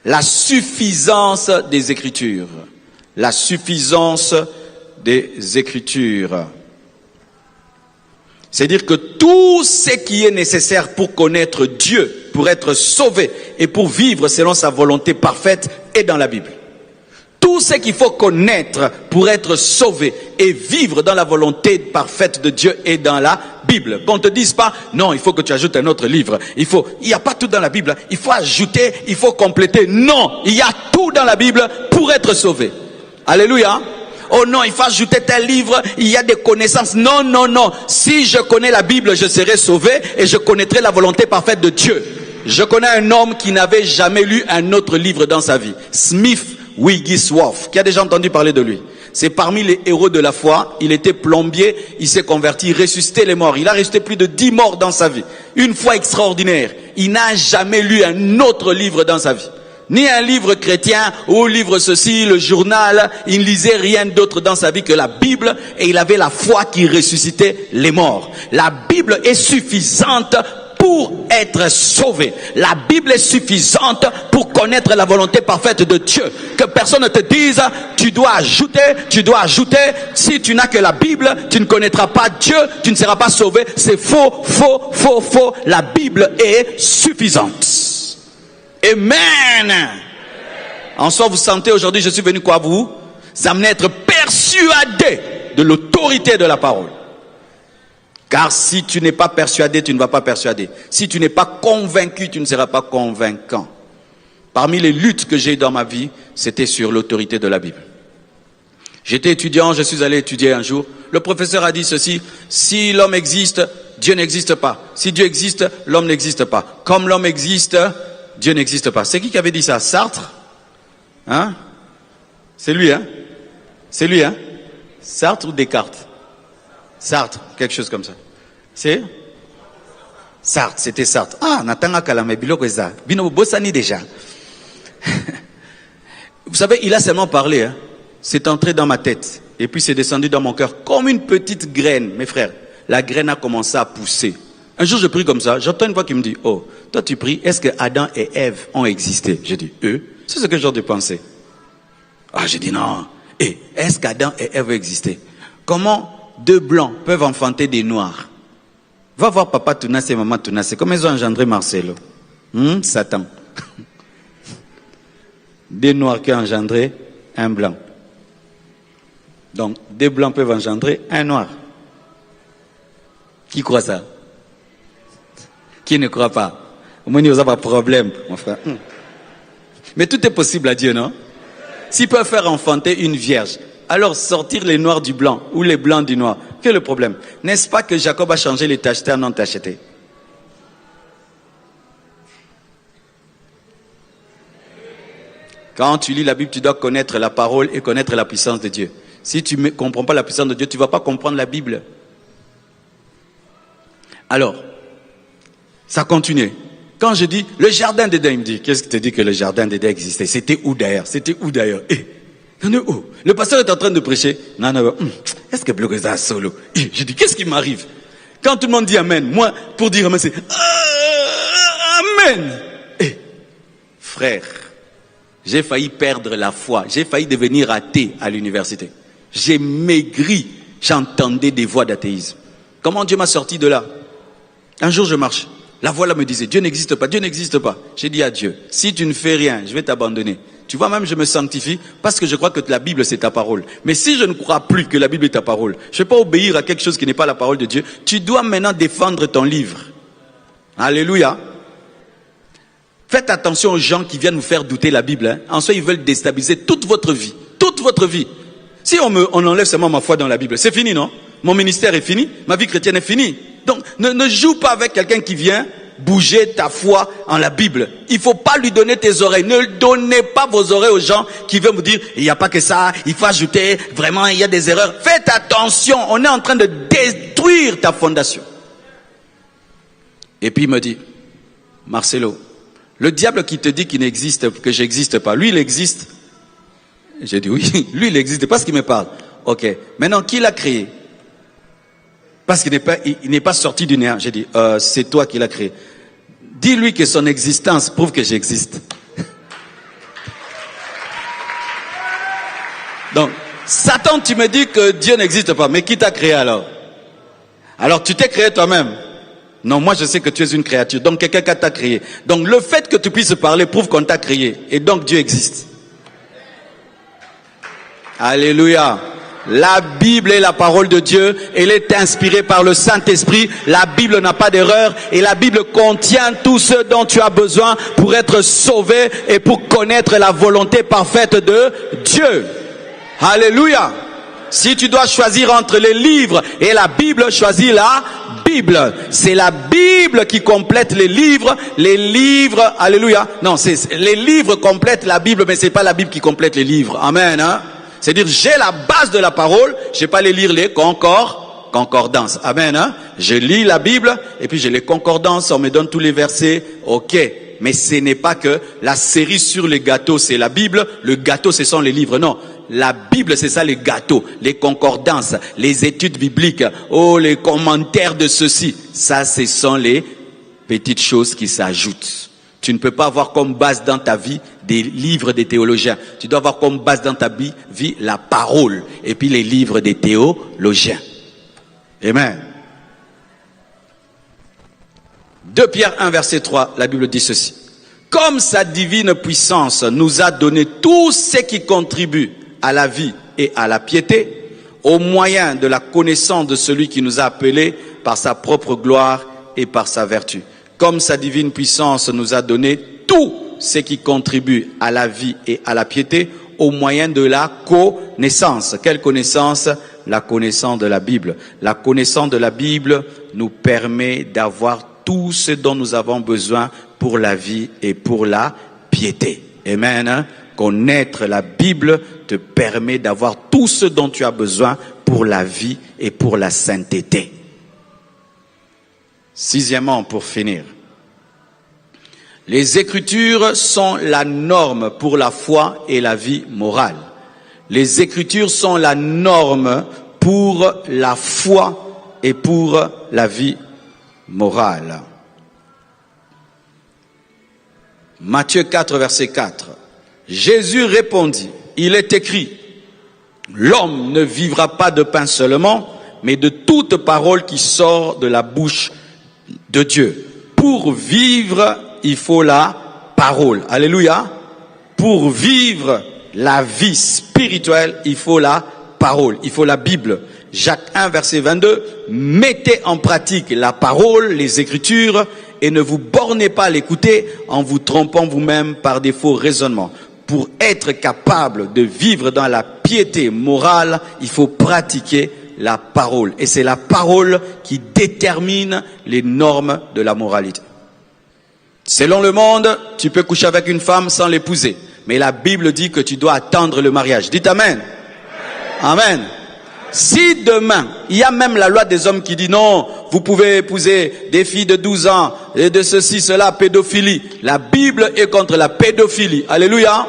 la suffisance des Écritures. La suffisance des Écritures. C'est-à-dire que tout ce qui est nécessaire pour connaître Dieu, pour être sauvé et pour vivre selon sa volonté parfaite est dans la Bible. Tout ce qu'il faut connaître pour être sauvé et vivre dans la volonté parfaite de Dieu est dans la Bible. Qu'on ne te dise pas, non, il faut que tu ajoutes un autre livre. Il n'y a pas tout dans la Bible. Il faut ajouter, il faut compléter. Non, il y a tout dans la Bible pour être sauvé. Alléluia. Oh non, il faut ajouter tel livre, il y a des connaissances. Non, non, non. Si je connais la Bible, je serai sauvé et je connaîtrai la volonté parfaite de Dieu. Je connais un homme qui n'avait jamais lu un autre livre dans sa vie. Smith Wigglesworth. Qui a déjà entendu parler de lui? C'est parmi les héros de la foi. Il était plombier, il s'est converti, il ressuscitait les morts. Il a ressuscité plus de 10 morts dans sa vie. Une foi extraordinaire. Il n'a jamais lu un autre livre dans sa vie. Ni un livre chrétien ou livre ceci, le journal. Il ne lisait rien d'autre dans sa vie que la Bible et il avait la foi qui ressuscitait les morts. La Bible est suffisante pour être sauvé. La Bible est suffisante pour connaître la volonté parfaite de Dieu. Que personne ne te dise, tu dois ajouter. Si tu n'as que la Bible, tu ne connaîtras pas Dieu, tu ne seras pas sauvé. C'est faux, faux, faux, faux. La Bible est suffisante. Amen. En soi, vous sentez aujourd'hui, je suis venu quoi vous amener à être persuadé de l'autorité de la parole. Car si tu n'es pas persuadé, tu ne vas pas persuader. Si tu n'es pas convaincu, tu ne seras pas convaincant. Parmi les luttes que j'ai eues dans ma vie, c'était sur l'autorité de la Bible. J'étais étudiant, je suis allé étudier un jour. Le professeur a dit ceci, si l'homme existe, Dieu n'existe pas. Si Dieu existe, l'homme n'existe pas. Comme l'homme existe, Dieu n'existe pas. C'est qui avait dit ça? Sartre? Hein? C'est lui, hein? C'est lui, hein? Sartre ou Descartes? Sartre, quelque chose comme ça. C'est? Sartre, c'était Sartre. Ah, Natanga Kalame, Biloko Eza. Bino Bossani déjà. Vous savez, il a seulement parlé, hein? C'est entré dans ma tête. Et puis c'est descendu dans mon cœur comme une petite graine. Mes frères, la graine a commencé à pousser. Un jour, je prie comme ça. J'entends une voix qui me dit, oh, toi tu pries, est-ce que Adam et Ève ont existé? J'ai dit, eux? C'est ce que j'ai de penser. Ah, j'ai dit non. Et est-ce qu'Adam et Ève ont existé? Comment deux blancs peuvent enfanter des noirs? Va voir papa Tounassé et maman Tounassé. Comment ils ont engendré Marcelo? Satan. Des noirs qui ont engendré un blanc. Donc, des blancs peuvent engendrer un noir. Qui croit ça? Qui ne croit pas? Au moins, il n'y a pas de problème, mon frère. Mais tout est possible à Dieu, non? S'il peut faire enfanter une vierge, alors sortir les noirs du blanc ou les blancs du noir, quel est le problème? N'est-ce pas que Jacob a changé les tachetés en non tachetés? Quand tu lis la Bible, tu dois connaître la parole et connaître la puissance de Dieu. Si tu ne comprends pas la puissance de Dieu, tu ne vas pas comprendre la Bible. Alors, ça continue. Quand je dis le jardin d'Éden, il me dit, qu'est-ce qui te dit que le jardin d'Éden existait? C'était où d'ailleurs? C'était où d'ailleurs? Le pasteur est en train de prêcher. Non, est-ce que bloqué ça solo? Je dis, qu'est-ce qui m'arrive? Quand tout le monde dit Amen, moi, pour dire Amen, c'est Amen. Frère, j'ai failli perdre la foi. J'ai failli devenir athée à l'université. J'ai maigri. J'entendais des voix d'athéisme. Comment Dieu m'a sorti de là? Un jour, je marche. La voix là me disait, Dieu n'existe pas, Dieu n'existe pas. J'ai dit à Dieu, si tu ne fais rien, je vais t'abandonner. Tu vois, même je me sanctifie parce que je crois que la Bible c'est ta parole. Mais si je ne crois plus que la Bible est ta parole, je ne vais pas obéir à quelque chose qui n'est pas la parole de Dieu. Tu dois maintenant défendre ton livre. Alléluia. Faites attention aux gens qui viennent vous faire douter la Bible. Hein. En soi, ils veulent déstabiliser toute votre vie. Toute votre vie. Si on enlève seulement ma foi dans la Bible, c'est fini, non? Mon ministère est fini, ma vie chrétienne est finie. Donc, ne joue pas avec quelqu'un qui vient bouger ta foi en la Bible. Il ne faut pas lui donner tes oreilles. Ne donnez pas vos oreilles aux gens qui veulent vous dire, il n'y a pas que ça, il faut ajouter, vraiment, il y a des erreurs. Faites attention, on est en train de détruire ta fondation. Et puis il me dit, Marcelo, le diable qui te dit qu'il n'existe, que j'existe pas, lui il existe. J'ai dit oui, lui il existe parce qu'il me parle. Ok, maintenant qui l'a créé? Parce qu'il n'est pas sorti du néant. J'ai dit, c'est toi qui l'as créé. Dis-lui que son existence prouve que j'existe. Donc, Satan, tu me dis que Dieu n'existe pas. Mais qui t'a créé alors? Alors, tu t'es créé toi-même. Non, moi je sais que tu es une créature. Donc, quelqu'un t'a créé. Donc, le fait que tu puisses parler prouve qu'on t'a créé. Et donc, Dieu existe. Alléluia. La Bible est la parole de Dieu, elle est inspirée par le Saint-Esprit, la Bible n'a pas d'erreur et la Bible contient tout ce dont tu as besoin pour être sauvé et pour connaître la volonté parfaite de Dieu. Alléluia. Si tu dois choisir entre les livres et la Bible, choisis la Bible. C'est la Bible qui complète les livres, alléluia. Non, les livres complètent la Bible, mais c'est pas la Bible qui complète les livres. Amen, hein. C'est-à-dire, j'ai la base de la parole, je vais pas les lire les concordances. Amen, hein? Je lis la Bible, et puis j'ai les concordances, on me donne tous les versets, ok. Mais ce n'est pas que la cerise sur les gâteaux, c'est la Bible, le gâteau, ce sont les livres. Non, la Bible, c'est ça les gâteaux, les concordances, les études bibliques, les commentaires de ceci. Ça, ce sont les petites choses qui s'ajoutent. Tu ne peux pas avoir comme base dans ta vie des livres des théologiens. Tu dois avoir comme base dans ta vie la parole et puis les livres des théologiens. Amen. 2 Pierre 1 verset 3, la Bible dit ceci. Comme sa divine puissance nous a donné tout ce qui contribue à la vie et à la piété, au moyen de la connaissance de celui qui nous a appelés par sa propre gloire et par sa vertu. Comme sa divine puissance nous a donné tout ce qui contribue à la vie et à la piété au moyen de la connaissance. Quelle connaissance? La connaissance de la Bible. La connaissance de la Bible nous permet d'avoir tout ce dont nous avons besoin pour la vie et pour la piété. Amen. Connaître la Bible te permet d'avoir tout ce dont tu as besoin pour la vie et pour la sainteté. Sixièmement, pour finir, les Écritures sont la norme pour la foi et la vie morale. Les Écritures sont la norme pour la foi et pour la vie morale. Matthieu 4, verset 4. Jésus répondit, il est écrit, l'homme ne vivra pas de pain seulement, mais de toute parole qui sort de la bouche de Dieu. Pour vivre, il faut la parole. Alléluia. Pour vivre la vie spirituelle, il faut la parole, il faut la Bible. Jacques 1, verset 22, mettez en pratique la parole, les Écritures, et ne vous bornez pas à l'écouter en vous trompant vous-même par des faux raisonnements. Pour être capable de vivre dans la piété morale, il faut pratiquer la parole. Et c'est la parole qui détermine les normes de la moralité. Selon le monde, tu peux coucher avec une femme sans l'épouser. Mais la Bible dit que tu dois attendre le mariage. Dites Amen. Amen. Si demain, il y a même la loi des hommes qui dit non, vous pouvez épouser des filles de 12 ans, et de ceci, cela, pédophilie. La Bible est contre la pédophilie. Alléluia.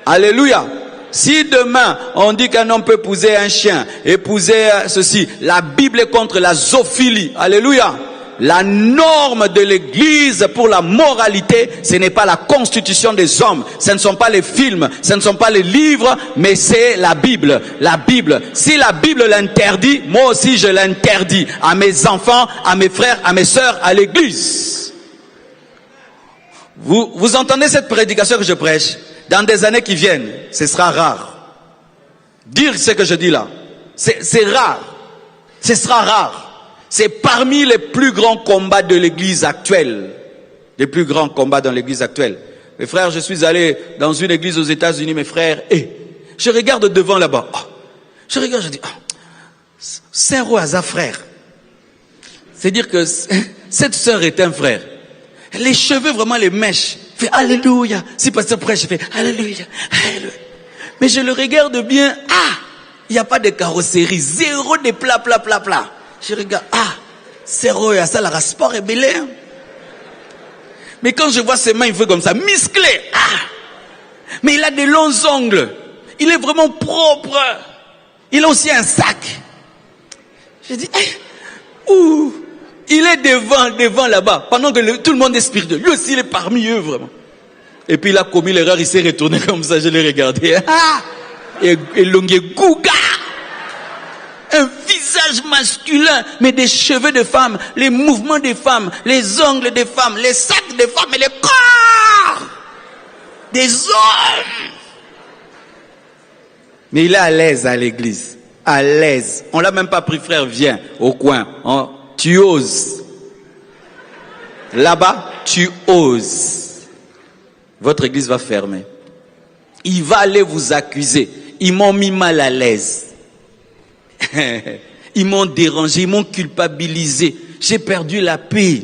Alléluia. Si demain, on dit qu'un homme peut épouser un chien, épouser ceci, la Bible est contre la zoophilie. Alléluia. La norme de l'Église pour la moralité, ce n'est pas la constitution des hommes, ce ne sont pas les films, ce ne sont pas les livres, mais c'est la Bible. La Bible. Si la Bible l'interdit, moi aussi je l'interdis à mes enfants, à mes frères, à mes sœurs, à l'Église. Vous entendez cette prédication que je prêche? Dans des années qui viennent, ce sera rare. Dire ce que je dis là, c'est rare. Ce sera rare. C'est parmi les plus grands combats de l'église actuelle. Les plus grands combats dans l'église actuelle. Mes frères, je suis allé dans une église aux États-Unis, mes frères, et je regarde devant là-bas. Oh, je regarde, je dis, c'est un hasard frère. C'est dire que cette sœur est un frère. Les cheveux, vraiment les mèches. Fait Alléluia. Si pasteur prêche, je fais Alléluia. Alléluia. Mais je le regarde bien. Il n'y a pas de carrosserie. Zéro de plat. Je regarde, c'est roya, ça la sport est belé. Mais quand je vois ses mains, il fait comme ça, musclé. Mais il a des longs ongles. Il est vraiment propre. Il a aussi un sac. Je dis, il est devant là-bas, pendant que tout le monde est spiritueux. Lui aussi, il est parmi eux, vraiment. Et puis il a commis l'erreur, il s'est retourné comme ça, je l'ai regardé. Et longué Gouga. Un visage masculin, mais des cheveux de femmes, les mouvements des femmes, les ongles des femmes, les sacs des femmes et les corps des hommes. Mais il est à l'aise à l'église. À l'aise. On l'a même pas pris, frère, viens au coin. Tu oses. Là-bas, tu oses. Votre église va fermer. Il va aller vous accuser. Ils m'ont mis mal à l'aise. Ils m'ont dérangé, ils m'ont culpabilisé. J'ai perdu la paix.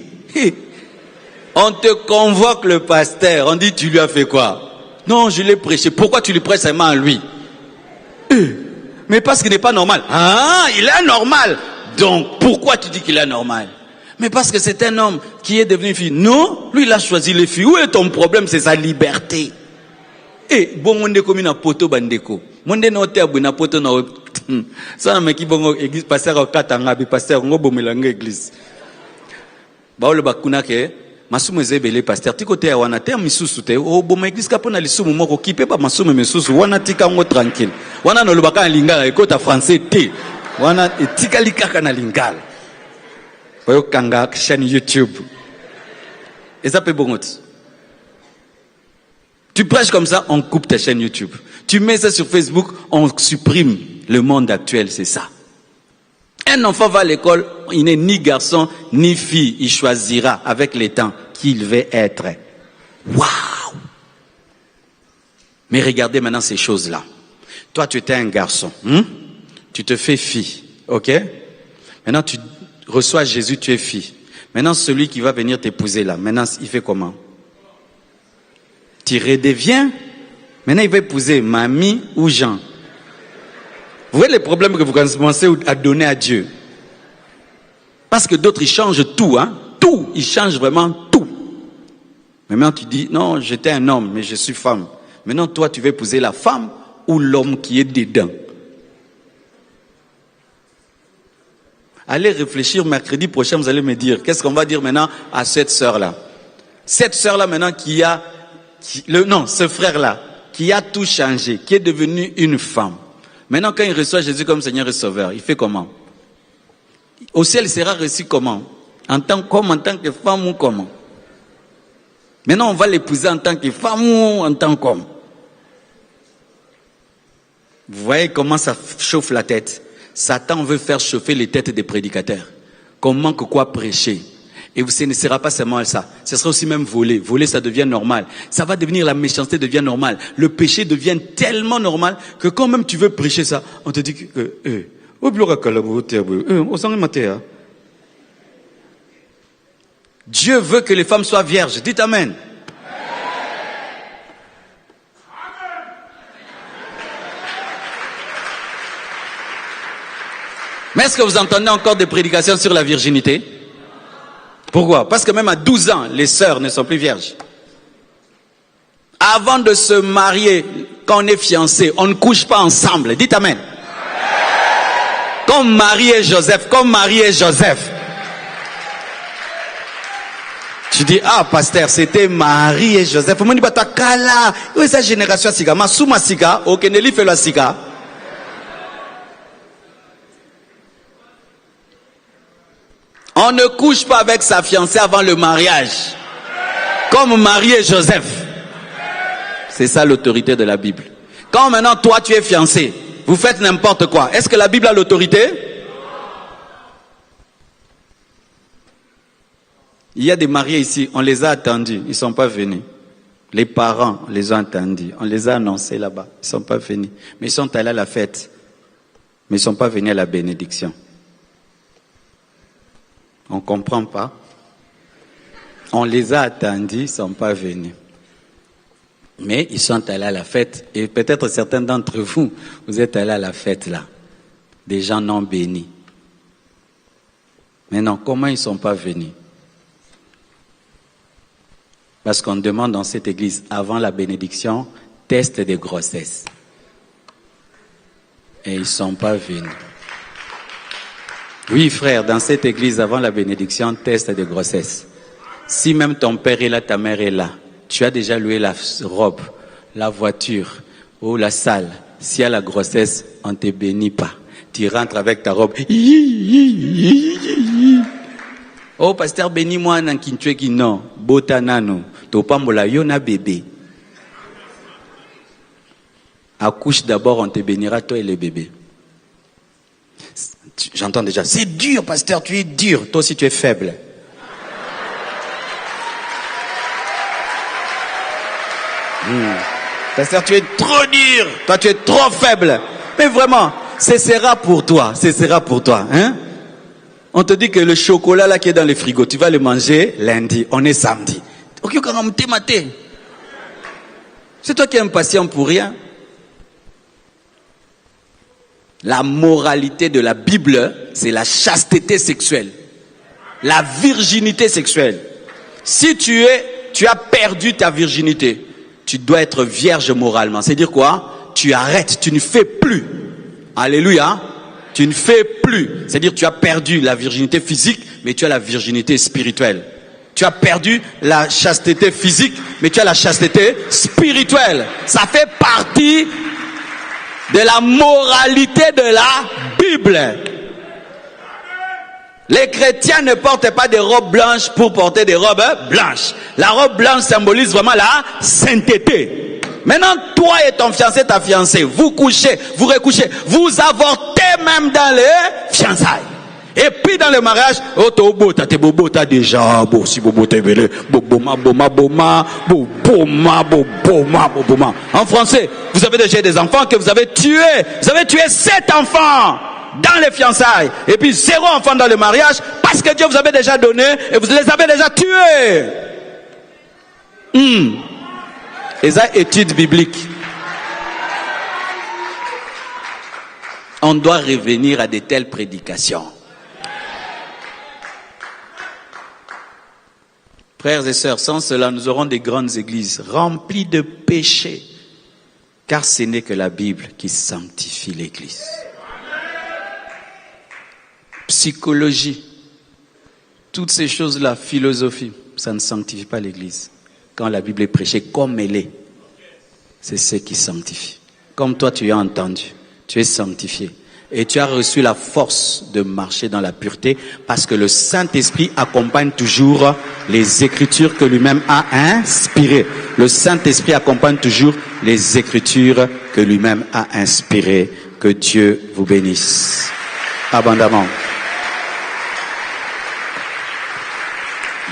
On te convoque le pasteur. On dit, tu lui as fait quoi? Non, je l'ai prêché. Pourquoi tu lui prêches seulement à lui? Mais parce qu'il n'est pas normal. Il est anormal. Donc, pourquoi tu dis qu'il est anormal? Mais parce que c'est un homme qui est devenu fille. Non, lui il a choisi les filles. Où est ton problème? C'est sa liberté. Bon, on est comme une poto bandeko. Mon dénoté na poto na ça m'a qui bon église pasteur au katanga bi pasteur ngo bomelanga église. Ba le bakuna ke masumu ezebele pasteur ti côté wana te misusu te o boma église ka pona lisumu moko ki pe ba masumu misusu wana tika ngo tranquille. Wana no lobaka lingala ekota français te. Wana etika likaka na lingala. Oyo kanga chaîne YouTube. Et ça peut bon. Tu prêches comme ça, on coupe ta chaîne YouTube. Tu mets ça sur Facebook, on supprime. Le monde actuel, c'est ça. Un enfant va à l'école, il n'est ni garçon, ni fille. Il choisira avec les temps qui il veut être. Waouh! Mais regardez maintenant ces choses-là. Toi, tu étais un garçon. Tu te fais fille. Ok? Maintenant, tu reçois Jésus, tu es fille. Maintenant, celui qui va venir t'épouser là, maintenant, il fait comment? Tu redeviens. Maintenant, il va épouser mamie ou Jean. Vous voyez les problèmes que vous commencez à donner à Dieu. Parce que d'autres, ils changent tout, hein. Tout, ils changent vraiment tout. Mais maintenant, tu dis, non, j'étais un homme, mais je suis femme. Maintenant, toi, tu veux épouser la femme ou l'homme qui est dedans. Allez réfléchir mercredi prochain, vous allez me dire, qu'est-ce qu'on va dire maintenant à cette sœur-là? Cette sœur-là maintenant ce frère-là, qui a tout changé, qui est devenu une femme. Maintenant, quand il reçoit Jésus comme Seigneur et Sauveur, il fait comment? Au ciel, il sera reçu comment? En tant que femme ou comment? Maintenant, on va l'épouser en tant que femme ou en tant qu'homme. Vous voyez comment ça chauffe la tête? Satan veut faire chauffer les têtes des prédicateurs. Comment que quoi prêcher? Et ce ne sera pas seulement ça. Ce sera aussi même voler. Voler, ça devient normal. Ça va devenir, la méchanceté devient normale. Le péché devient tellement normal que quand même tu veux prêcher ça, on te dit que, Dieu veut que les femmes soient vierges. Dites amen. Mais est-ce que vous entendez encore des prédications sur la virginité? Pourquoi? Parce que même à 12 ans, les sœurs ne sont plus vierges. Avant de se marier, quand on est fiancé, on ne couche pas ensemble. Dites amen. Comme Marie et Joseph, Tu dis, ah, pasteur, c'était Marie et Joseph. On me dit, bah, t'as kala. Où est cette génération siga? Masuma siga, okeneli fait la siga. On ne couche pas avec sa fiancée avant le mariage. Comme Marie et Joseph. C'est ça l'autorité de la Bible. Quand maintenant toi tu es fiancé, vous faites n'importe quoi. Est-ce que la Bible a l'autorité? Il y a des mariés ici, on les a attendus, ils ne sont pas venus. Les parents les ont attendus, on les a annoncés là-bas, ils ne sont pas venus. Mais ils sont allés à la fête, mais ils ne sont pas venus à la bénédiction. On ne comprend pas. On les a attendus, ils ne sont pas venus. Mais ils sont allés à la fête. Et peut-être certains d'entre vous, vous êtes allés à la fête là. Des gens non bénis. Mais non, comment ils ne sont pas venus? Parce qu'on demande dans cette église, avant la bénédiction, test de grossesse. Et ils ne sont pas venus. Oui, frère, dans cette église, avant la bénédiction, test de grossesse. Si même ton père est là, ta mère est là, tu as déjà loué la robe, la voiture ou la salle. Si à la grossesse, on ne te bénit pas. Tu rentres avec ta robe. Oh, pasteur, bénis-moi, nankintueki, non. Botanano. Topambola, yona bébé. Accouche d'abord, on te bénira, toi et le bébé. J'entends déjà, c'est dur, pasteur, tu es dur. Toi aussi, tu es faible. Pasteur, tu es trop dur. Toi, tu es trop faible. Mais vraiment, ce sera pour toi. Ce sera pour toi. Hein? On te dit que le chocolat là qui est dans le frigo, tu vas le manger lundi. On est samedi. C'est toi qui es impatient pour rien. La moralité de la Bible, c'est la chasteté sexuelle. La virginité sexuelle. Si tu as perdu ta virginité, tu dois être vierge moralement. C'est-à-dire quoi? Tu arrêtes, tu ne fais plus. Alléluia. Tu ne fais plus. C'est-à-dire tu as perdu la virginité physique, mais tu as la virginité spirituelle. Tu as perdu la chasteté physique, mais tu as la chasteté spirituelle. Ça fait partie de la moralité de la Bible. Les chrétiens ne portent pas des robes blanches pour porter des robes blanches. La robe blanche symbolise vraiment la sainteté. Maintenant, toi et ton fiancé, ta fiancée, vous couchez, vous recouchez, vous avortez même dans les fiançailles. Et puis dans le mariage, oh tobo, t'as tes bobos, t'as déjà, bo si bobo t'es belé, boboma, boma, boma, boboma, boboma, boboma. En français, vous avez déjà des enfants que vous avez tués. Vous avez tué 7 enfants dans les fiançailles. Et puis 0 enfants dans le mariage parce que Dieu vous avait déjà donné et vous les avez déjà tués. Et ça, étude biblique. On doit revenir à de telles prédications. Frères et sœurs, sans cela, nous aurons des grandes églises remplies de péchés. Car ce n'est que la Bible qui sanctifie l'église. Psychologie, toutes ces choses-là, philosophie, ça ne sanctifie pas l'église. Quand la Bible est prêchée comme elle est, c'est ce qui sanctifie. Comme toi, tu as entendu, tu es sanctifié. Et tu as reçu la force de marcher dans la pureté parce que le Saint-Esprit accompagne toujours les Écritures que lui-même a inspirées. Le Saint-Esprit accompagne toujours les Écritures que lui-même a inspirées. Que Dieu vous bénisse abondamment.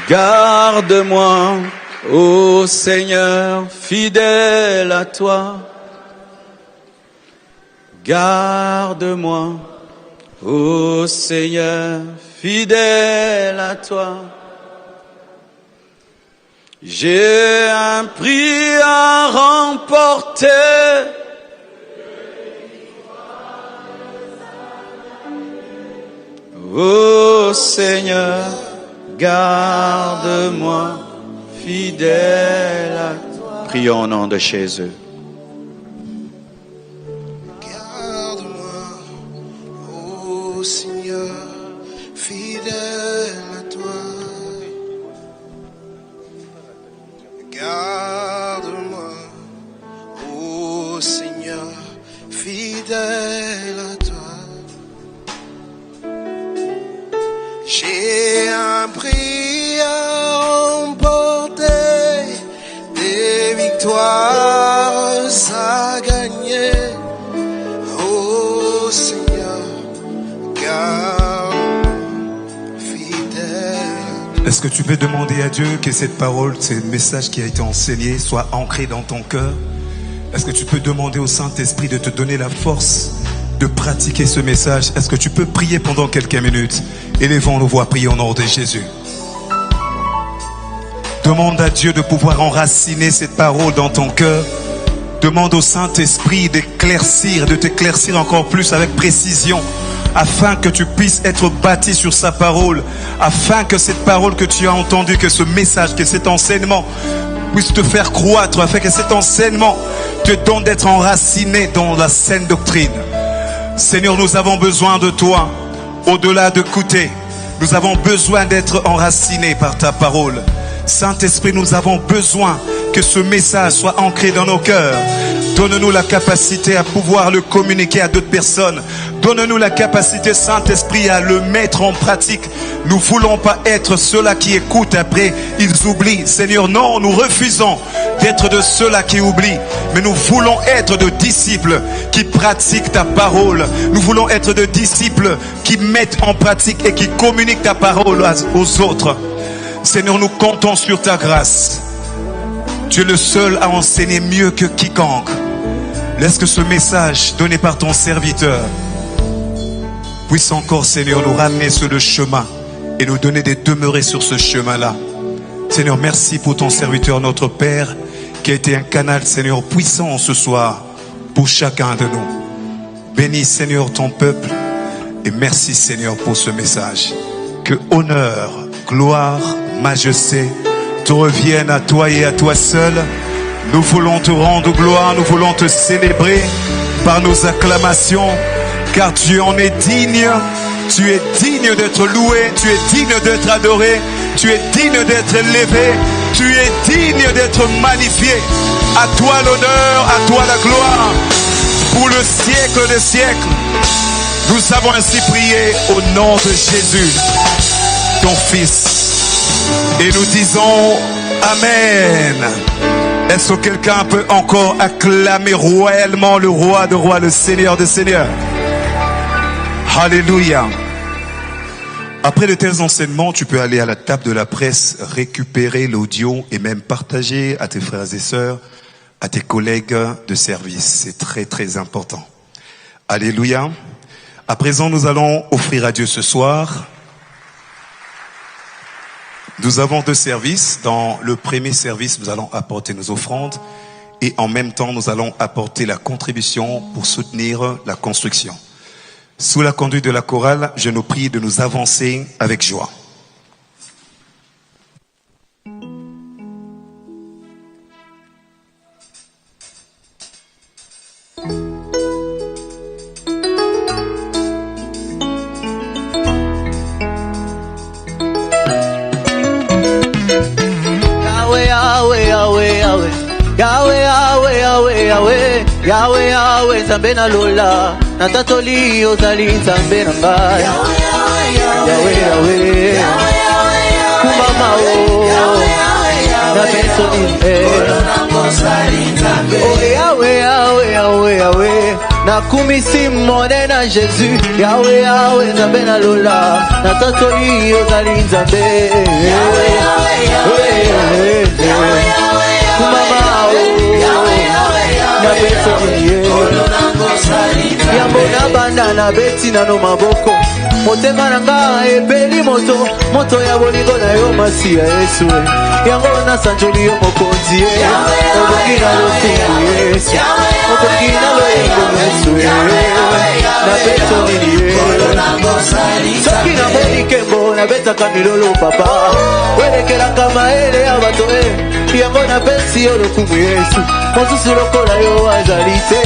Garde-moi, ô Seigneur, fidèle à toi. Garde-moi, ô Seigneur, fidèle à toi. J'ai un prix à remporter. Ô Seigneur, garde-moi, fidèle à toi. Prions au nom de Jésus. Seigneur, fidèle à toi. Garde-moi, ô Seigneur, fidèle à toi. J'ai un prix à remporter, des victoires à gagner. Ô Seigneur, est-ce que tu peux demander à Dieu que cette parole, ce message qui a été enseigné soit ancré dans ton cœur? Est-ce que tu peux demander au Saint-Esprit de te donner la force de pratiquer ce message? Est-ce que tu peux prier pendant quelques minutes? Élevons nos voix, prions au nom de Jésus. Demande à Dieu de pouvoir enraciner cette parole dans ton cœur. Demande au Saint-Esprit d'éclaircir, de t'éclaircir encore plus avec précision, afin que tu puisses être bâti sur sa parole, afin que cette parole que tu as entendue, que ce message, que cet enseignement puisse te faire croître, afin que cet enseignement te donne d'être enraciné dans la saine doctrine. Seigneur, nous avons besoin de toi, au-delà d'écouter, nous avons besoin d'être enracinés par ta parole. Saint-Esprit, nous avons besoin que ce message soit ancré dans nos cœurs. Donne-nous la capacité à pouvoir le communiquer à d'autres personnes. Donne-nous la capacité, Saint-Esprit, à le mettre en pratique. Nous ne voulons pas être ceux-là qui écoutent, après ils oublient. Seigneur, non, nous refusons d'être de ceux-là qui oublient. Mais nous voulons être de disciples qui pratiquent ta parole. Nous voulons être de disciples qui mettent en pratique et qui communiquent ta parole aux autres. Seigneur, nous comptons sur ta grâce. Tu es le seul à enseigner mieux que quiconque. Laisse que ce message donné par ton serviteur puisse encore, Seigneur, nous ramener sur le chemin et nous donner de demeurer sur ce chemin-là. Seigneur, merci pour ton serviteur, notre Père, qui a été un canal, Seigneur, puissant ce soir pour chacun de nous. Bénis, Seigneur, ton peuple et merci, Seigneur, pour ce message. Que honneur, gloire, majesté te reviennent à toi et à toi seul. Nous voulons te rendre gloire, nous voulons te célébrer par nos acclamations, car tu en es digne. Tu es digne d'être loué, tu es digne d'être adoré, tu es digne d'être élevé, tu es digne d'être magnifié. À toi l'honneur, à toi la gloire, pour le siècle des siècles. Nous avons ainsi prié au nom de Jésus, ton Fils. Et nous disons Amen. Est-ce que quelqu'un peut encore acclamer royalement le roi de rois, le Seigneur de seigneurs? Alléluia. Après de tels enseignements, tu peux aller à la table de la presse, récupérer l'audio et même partager à tes frères et sœurs, à tes collègues de service. C'est très très important. Alléluia. À présent, nous allons offrir à Dieu ce soir. Nous avons deux services. Dans le premier service, nous allons apporter nos offrandes. et en même temps nous allons apporter la contribution pour soutenir la construction. Sous la conduite de la chorale, je nous prie de nous avancer avec joie. Yahweh, Yahweh, Nzambe na lola, na tatoli ozali Nzambe na ngai. Yahweh, Yahweh, kumama o, na beso nimbe. Oh Yahweh, Yahweh, Yahweh, Yahweh, na kumisi mone na Jésus. Yahweh, Yahweh, Nzambe na lola, na tatoli ozali Nzambe. Yahweh, Yahweh, kumama o, yambona banda na beti na no maboko motema nanga ebeli moto ya bolingo na yo masi ya Yesu yango na sanjoli yo mokonzi okoki na losungu Yesu okoki na loyengo Yesu na beto nini soki na moni kembo na betaka milolo papa werekelaka maele ya bato yango na besi yo lokumu Yesu mosusu lokola yo azali te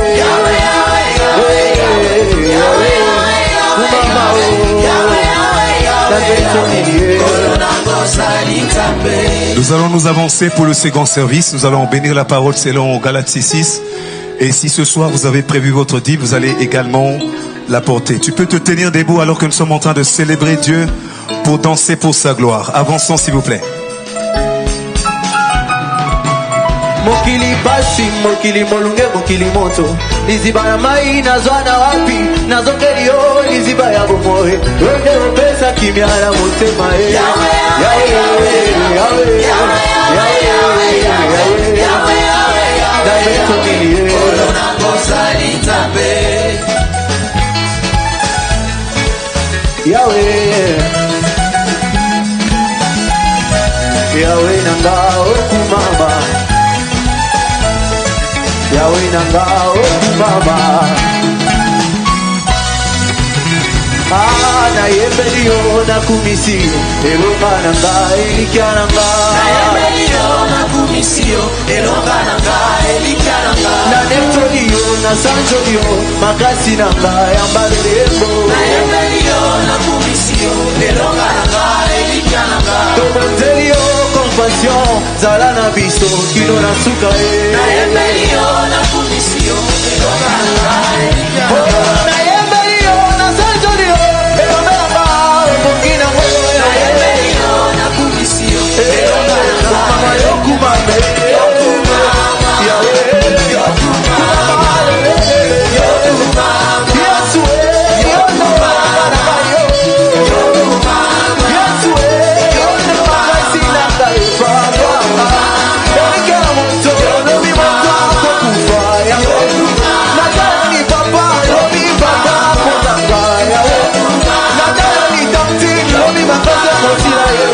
Nous allons nous avancer pour le second service. Nous allons bénir la parole selon Galates 6. Et si ce soir vous avez prévu votre dîme, vous allez également la porter. Tu peux te tenir debout alors que nous sommes en train de célébrer Dieu pour danser pour sa gloire. Avançons s'il vous plaît. Mokili basi, mokili molunge, mokili moto. Liziba ya mai, nazwana wapi. Nazongeli yo, liziba ya bomoe. Wende opesa kimya na motema e. Yahweh, Yahweh, Yahweh, Yahweh, Yahweh, Yahweh, Yahweh nanga okumama. Yahweh nanga okumama. Na yembeli yo na kumisi elonga nanga elikya nanga. Na yembeli yo na kumisi elonga nanga elikya nanga. Na netoli yo na sanjoli yo makasi nanga yambale lembo. Na yembeli yo na kumisi elonga nanga elikya nanga. Tobonzeli yo compassion zala na biso kino na suka e. Na yembeli yo na kumisi elonga nanga elikya nanga. Na yembeli yo na sanjoli yo elonga nanga mbongina moyo. Na yembeli yo na kumisi elonga nanga mama yo kumame yo kumama Yahweh yo kumama yo kumama Yesu yo kumama yo kumama Yesu yo kumama sina kaifa yo nikela moto yo mi moto kufa yo nataka ni papa yo mi papa kutanga yo nataka ni tanti yo mi makasa motila yo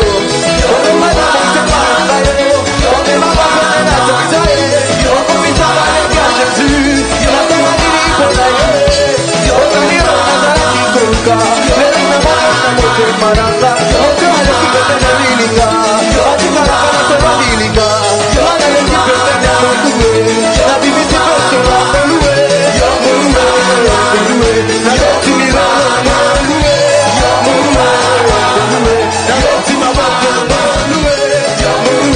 yo mwana motema yo yo mama na tanti yo kupita na Jésus yo nataka ni pona yo yo ni na kuka leo na mwana motema nanga yo tala kipenda nilinga yo atikala kana sema nilinga yo na le kipenda na kuwe na bibi tipeso na kuwe yo kuwe na yo timira na kuwe yo kuwe na yo timama na kuwe yo kuwe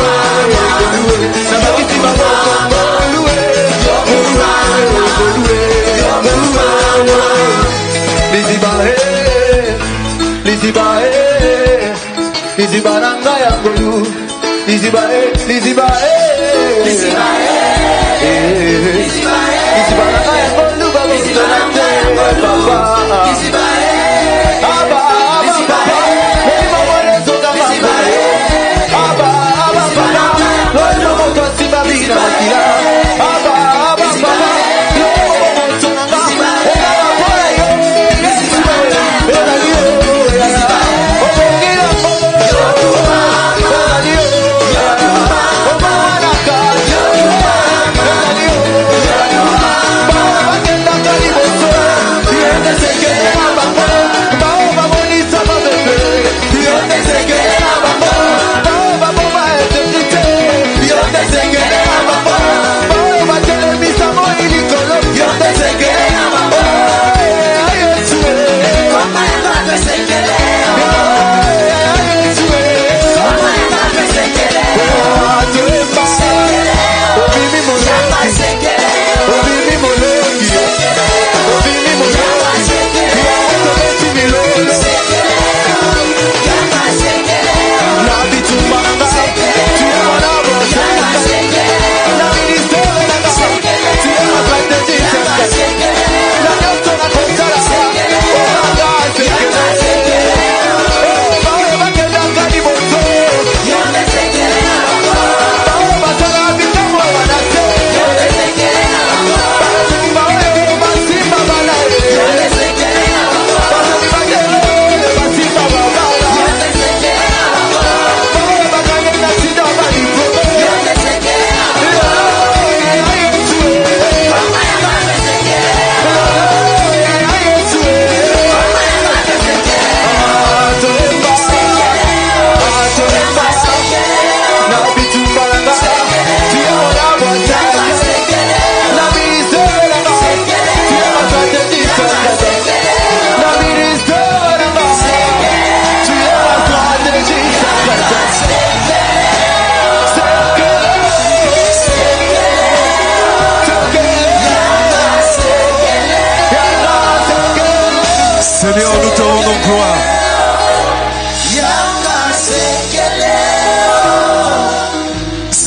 na bakiti mama na kuwe yo kuwe Liziba nanga ya ngolu Liziba Liziba nanga ya ngolu baba mtonate baba Liziba Aba Liziba Lima wale zoga mamba Aba baba Lima moto simba bina makila Aba baba Lima moto nanga Ega wapora yo Liziba Ega yo Liziba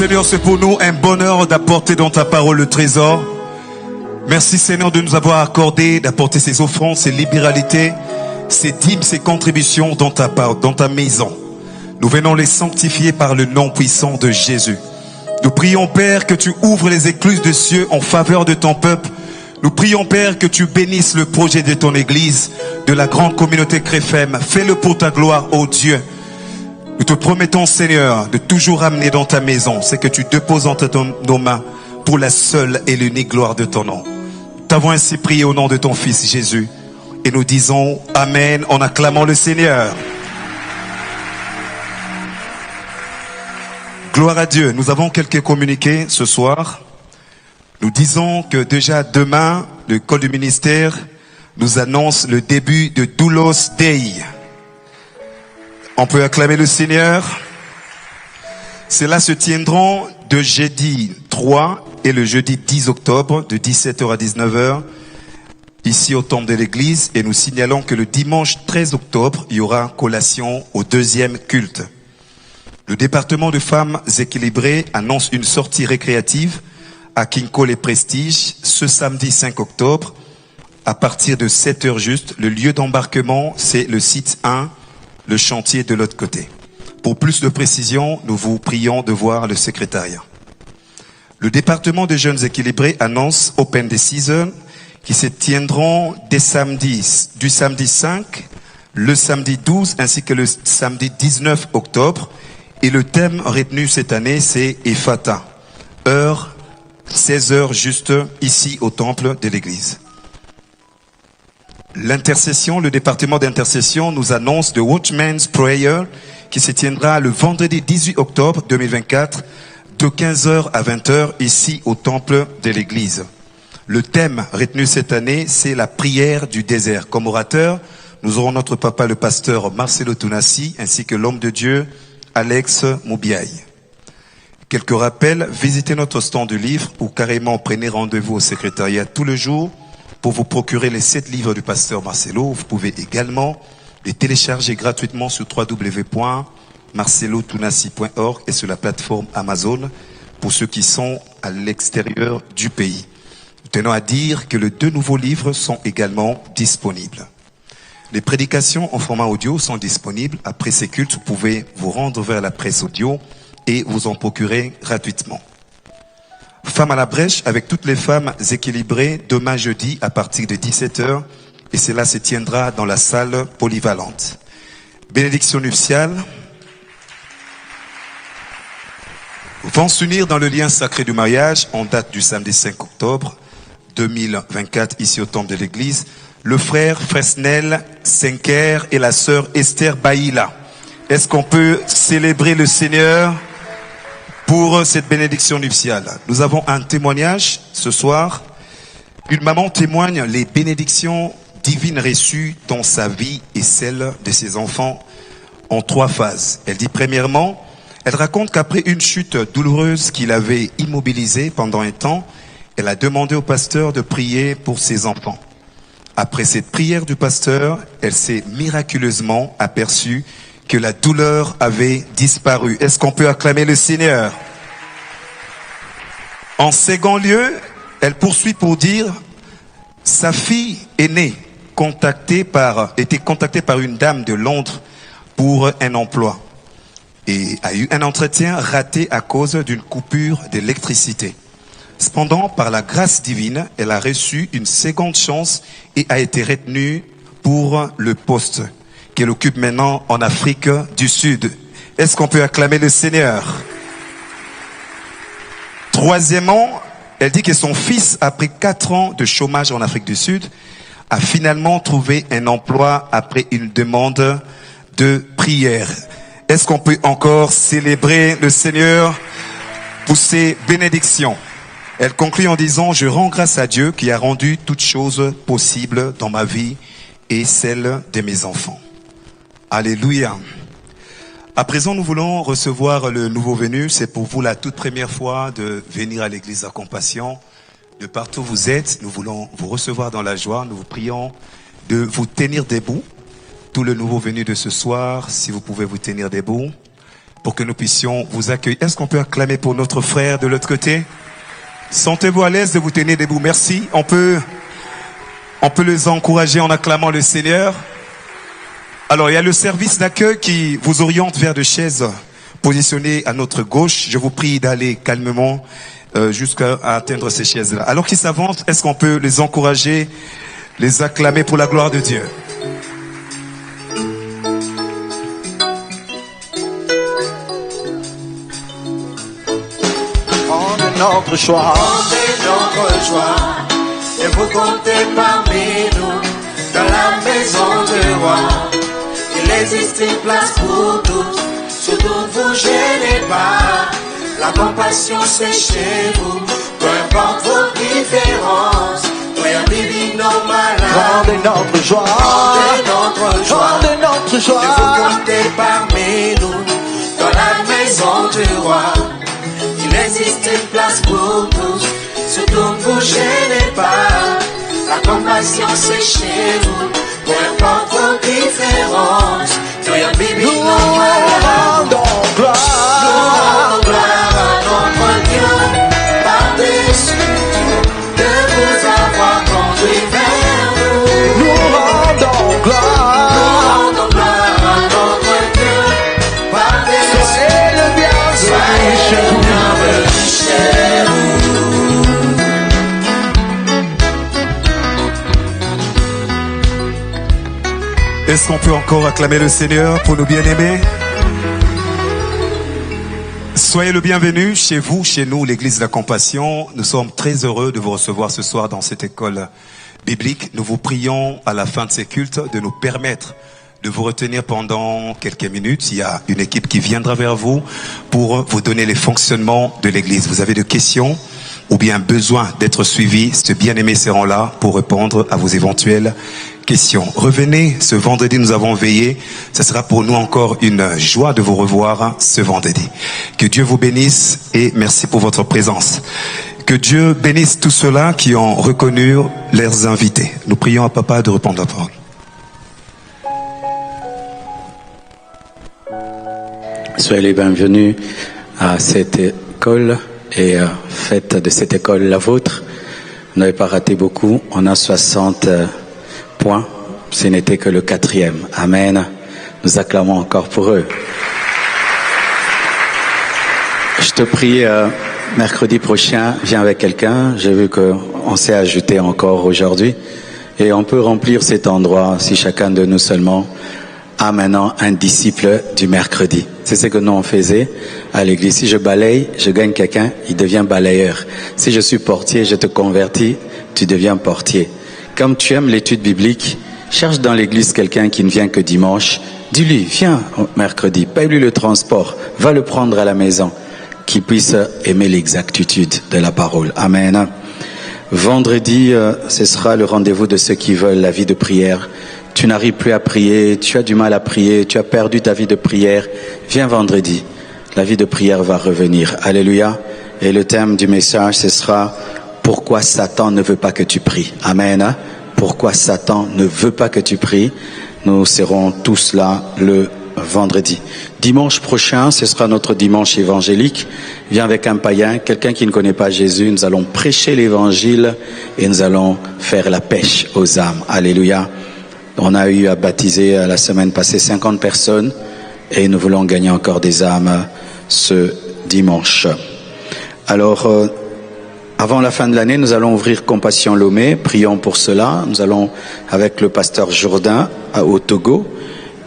Seigneur, c'est pour nous un bonheur d'apporter dans ta parole le trésor. Merci Seigneur de nous avoir accordé d'apporter ces offrandes, ces libéralités, ces dîmes, ces contributions dans ta maison. Nous venons les sanctifier par le nom puissant de Jésus. Nous prions Père que tu ouvres les écluses des cieux en faveur de ton peuple. Nous prions Père que tu bénisses le projet de ton église, de la grande communauté Créfem. Fais-le pour ta gloire, ô Dieu. Nous te promettons Seigneur de toujours amener dans ta maison ce que tu déposes entre nos mains pour la seule et l'unique gloire de ton nom. Nous t'avons ainsi prié au nom de ton Fils Jésus. Et nous disons Amen en acclamant le Seigneur. Gloire à Dieu. Nous avons quelques communiqués ce soir. Nous disons que déjà demain, le col du ministère nous annonce le début de Doulos Day. On peut acclamer le Seigneur. Cela se tiendra de jeudi 3 et le jeudi 10 octobre de 17h à 19h ici au temple de l'église. Et nous signalons que le dimanche 13 octobre, il y aura collation au deuxième culte. Le département de femmes équilibrées annonce une sortie récréative à King Cole et Prestige ce samedi 5 octobre à partir de 7h juste. Le lieu d'embarquement, c'est le site 1, le chantier de l'autre côté. Pour plus de précision, nous vous prions de voir le secrétariat. Le département des jeunes équilibrés annonce Open Day Season qui se tiendront du samedi 5, le samedi 12 ainsi que le samedi 19 octobre. Et le thème retenu cette année, c'est Ephata. Heure 16h juste ici au temple de l'église. L'intercession, le département d'intercession nous annonce The Watchman's Prayer qui se tiendra le vendredi 18 octobre 2024 de 15h à 20h ici au temple de l'église. Le thème retenu cette année, c'est la prière du désert. Comme orateur, nous aurons notre papa le pasteur Marcelo Tunassi ainsi que l'homme de Dieu Alex Moubiaï. Quelques rappels, visitez notre stand du livre ou carrément prenez rendez-vous au secrétariat tout le jour pour vous procurer les 7 livres du pasteur Marcelo. Vous pouvez également les télécharger gratuitement sur www.marcelotunassi.org et sur la plateforme Amazon pour ceux qui sont à l'extérieur du pays. Nous tenons à dire que les 2 nouveaux livres sont également disponibles. Les prédications en format audio sont disponibles. Après ces cultes, vous pouvez vous rendre vers la presse audio et vous en procurer gratuitement. Femmes à la brèche avec toutes les femmes équilibrées demain jeudi à partir de 17h et cela se tiendra dans la salle polyvalente. Bénédiction nuptiale. Vont s'unir dans le lien sacré du mariage en date du samedi 5 octobre 2024 ici au temple de l'église. Le frère Fresnel Senker et la sœur Esther Baïla. Est-ce qu'on peut célébrer le Seigneur pour cette bénédiction nuptiale? Nous avons un témoignage ce soir. Une maman témoigne les bénédictions divines reçues dans sa vie et celle de ses enfants en 3 phases. Elle dit premièrement, elle raconte qu'après une chute douloureuse qui l'avait immobilisée pendant un temps, elle a demandé au pasteur de prier pour ses enfants. Après cette prière du pasteur, elle s'est miraculeusement aperçue que la douleur avait disparu. Est-ce qu'on peut acclamer le Seigneur? En second lieu, elle poursuit pour dire, sa fille aînée était contactée par une dame de Londres pour un emploi et a eu un entretien raté à cause d'une coupure d'électricité. Cependant, par la grâce divine, elle a reçu une seconde chance et a été retenue pour le poste qu'elle occupe maintenant en Afrique du Sud. Est-ce qu'on peut acclamer le Seigneur? Troisièmement, elle dit que son fils, après 4 ans de chômage en Afrique du Sud, a finalement trouvé un emploi après une demande de prière. Est-ce qu'on peut encore célébrer le Seigneur pour ses bénédictions? Elle conclut en disant, je rends grâce à Dieu qui a rendu toutes choses possibles dans ma vie et celle de mes enfants. Alléluia. À présent, nous voulons recevoir le nouveau venu. C'est pour vous la toute première fois de venir à l'église à Compassion. De partout où vous êtes, nous voulons vous recevoir dans la joie. Nous vous prions de vous tenir debout. Tout le nouveau venu de ce soir, si vous pouvez vous tenir debout. pour que nous puissions vous accueillir. Est-ce qu'on peut acclamer pour notre frère de l'autre côté? Sentez-vous à l'aise de vous tenir debout. Merci. On peut les encourager en acclamant le Seigneur. Alors, il y a le service d'accueil qui vous oriente vers des chaises positionnées à notre gauche. Je vous prie d'aller calmement jusqu'à atteindre ces chaises-là. Alors qu'ils s'avancent, est-ce qu'on peut les encourager, les acclamer pour la gloire de Dieu? Notre choix, Rendez notre joie, et vous comptez parmi nous, dans la maison du roi. Il existe une place pour tous, surtout vous gênez pas. La compassion c'est chez vous, peu importe vos différences. Soyez bibi normal. rendez notre joie, Rendez notre joie, rendez notre et joie. vous comptez parmi nous, dans la maison du roi. Il existe une place pour tous, surtout vous gênez pas. La compassion c'est chez vous, peu importe vos différences. Soyez bibi Nous normal. rendons gloire, Nous rendons gloire à notre Dieu, par-dessus de vous avoir conduit vers nous. nous rendons Nous gloire. rendons gloire à notre Dieu, par-dessus. Soyez le bienvenu chez nous. Bienvenue chez nous. Est-ce qu'on peut encore acclamer le Seigneur pour nos bien-aimés? Soyez le bienvenu chez vous, chez nous, l'Église de la Compassion. Nous sommes très heureux de vous recevoir ce soir dans cette école biblique. Nous vous prions à la fin de ces cultes de nous permettre de vous retenir pendant quelques minutes. Il y a une équipe qui viendra vers vous pour vous donner les fonctionnements de l'Église. Vous avez des questions ou bien besoin d'être suivis, ces bien-aimés seront là pour répondre à vos éventuelles questions. Revenez, ce vendredi nous avons veillé. Ce sera pour nous encore une joie de vous revoir ce vendredi. Que Dieu vous bénisse et merci pour votre présence. Que Dieu bénisse tous ceux-là qui ont reconnu leurs invités. Nous prions à Papa de répondre à la parole. Soyez les bienvenus à cette école et faites de cette école la vôtre. Vous n'avez pas raté beaucoup. On a 60 points. Ce n'était que le 4e. Amen. Nous acclamons encore pour eux. Je te prie, mercredi prochain, viens avec quelqu'un. J'ai vu qu'on s'est ajouté encore aujourd'hui. Et on peut remplir cet endroit si chacun de nous seulement a maintenant un disciple du mercredi. C'est ce que nous on faisait à l'église. Si je balaye, je gagne quelqu'un, il devient balayeur. Si je suis portier, je te convertis, tu deviens portier. Comme tu aimes l'étude biblique, cherche dans l'église quelqu'un qui ne vient que dimanche. Dis-lui, viens mercredi, paye-lui le transport, va le prendre à la maison, qu'il puisse aimer l'exactitude de la parole. Amen. Vendredi, ce sera le rendez-vous de ceux qui veulent la vie de prière. Tu n'arrives plus à prier, tu as du mal à prier, tu as perdu ta vie de prière. Viens vendredi, la vie de prière va revenir. Alléluia. Et le thème du message, ce sera « Pourquoi Satan ne veut pas que tu pries ?» Amen. Pourquoi Satan ne veut pas que tu pries? Nous serons tous là le vendredi. Dimanche prochain, ce sera notre dimanche évangélique. Viens avec un païen, quelqu'un qui ne connaît pas Jésus. Nous allons prêcher l'évangile et nous allons faire la pêche aux âmes. Alléluia. On a eu à baptiser la semaine passée 50 personnes et nous voulons gagner encore des âmes ce dimanche. Alors, avant la fin de l'année, nous allons ouvrir Compassion Lomé. Prions pour cela. Nous allons avec le pasteur Jourdain au Togo.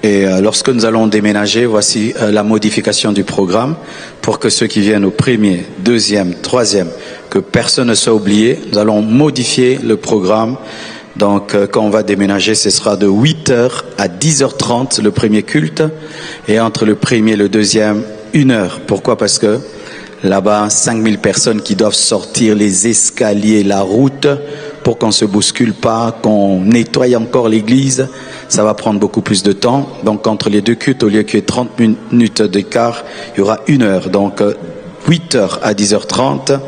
Et lorsque nous allons déménager, voici la modification du programme pour que ceux qui viennent au premier, deuxième, troisième, que personne ne soit oublié. Nous allons modifier le programme. Donc, quand on va déménager, ce sera de 8h à 10h30 le premier culte. Et entre le premier et le deuxième, 1h. Pourquoi? Parce que là-bas, 5000 personnes qui doivent sortir les escaliers, la route, pour qu'on se bouscule pas, qu'on nettoie encore l'église. Ça va prendre beaucoup plus de temps. Donc, entre les deux cultes, au lieu qu'il y ait 30 minutes d'écart, il y aura 1h. Donc, 8h à 10h30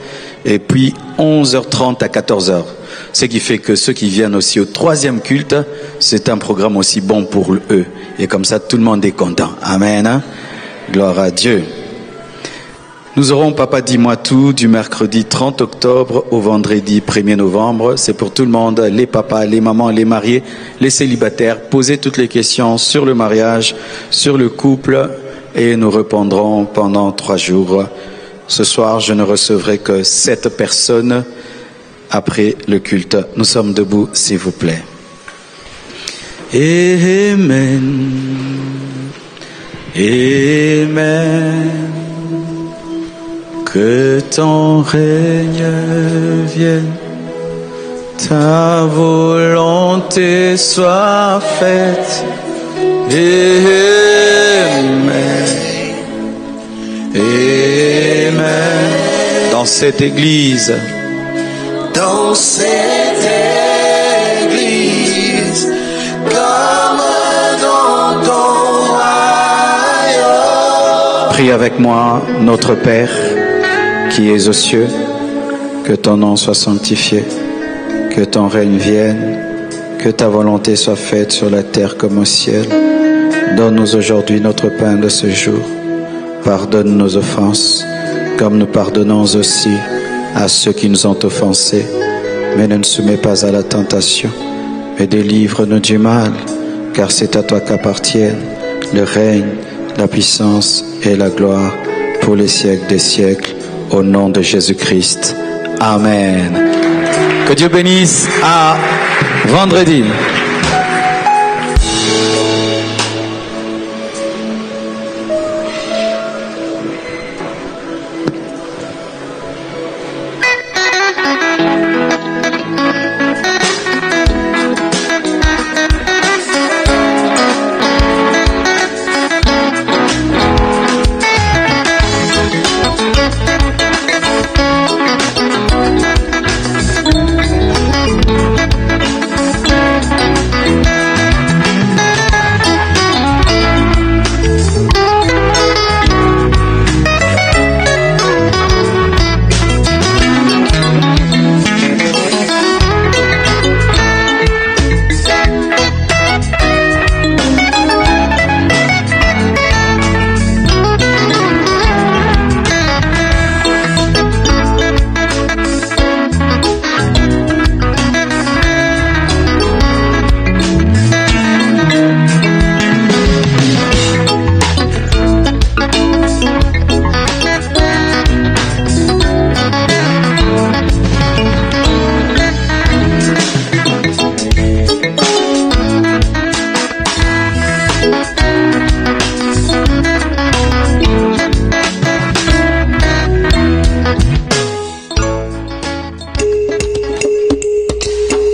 et puis 11h30 à 14h. Ce qui fait que ceux qui viennent aussi au troisième culte, c'est un programme aussi bon pour eux. Et comme ça, tout le monde est content. Amen. Gloire à Dieu. Nous aurons Papa Dis-moi tout du mercredi 30 octobre au vendredi 1er novembre. C'est pour tout le monde, les papas, les mamans, les mariés, les célibataires. Posez toutes les questions sur le mariage, sur le couple et nous répondrons pendant 3 jours. Ce soir, je ne recevrai que 7 personnes après le culte. Nous sommes debout, s'il vous plaît. Amen. Amen. Que ton règne vienne, ta volonté soit faite. Amen. Amen. Dans cette église, dans cette église, comme dans ton royaume. Prie avec moi, notre Père, qui es aux cieux, que ton nom soit sanctifié, que ton règne vienne, que ta volonté soit faite sur la terre comme au ciel. Donne-nous aujourd'hui notre pain de ce jour. Pardonne nos offenses, comme nous pardonnons aussi à ceux qui nous ont offensés. Mais ne nous soumets pas à la tentation, mais délivre-nous du mal, car c'est à toi qu'appartiennent le règne, la puissance et la gloire pour les siècles des siècles. Au nom de Jésus-Christ. Amen. Que Dieu bénisse. À vendredi.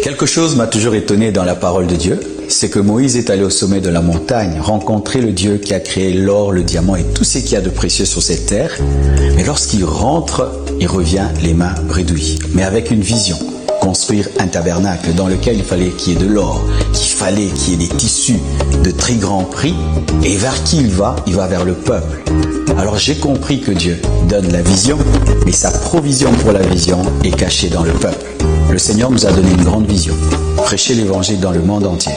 Quelque chose m'a toujours étonné dans la parole de Dieu, c'est que Moïse est allé au sommet de la montagne, rencontrer le Dieu qui a créé l'or, le diamant et tout ce qu'il y a de précieux sur cette terre. Mais lorsqu'il rentre, il revient les mains bredouilles, mais avec une vision. Construire un tabernacle dans lequel il fallait qu'il y ait de l'or, qu'il fallait qu'il y ait des tissus de très grand prix. Et vers qui il va? Il va vers le peuple. Alors j'ai compris que Dieu donne la vision, mais sa provision pour la vision est cachée dans le peuple. Le Seigneur nous a donné une grande vision. Prêcher l'évangile dans le monde entier.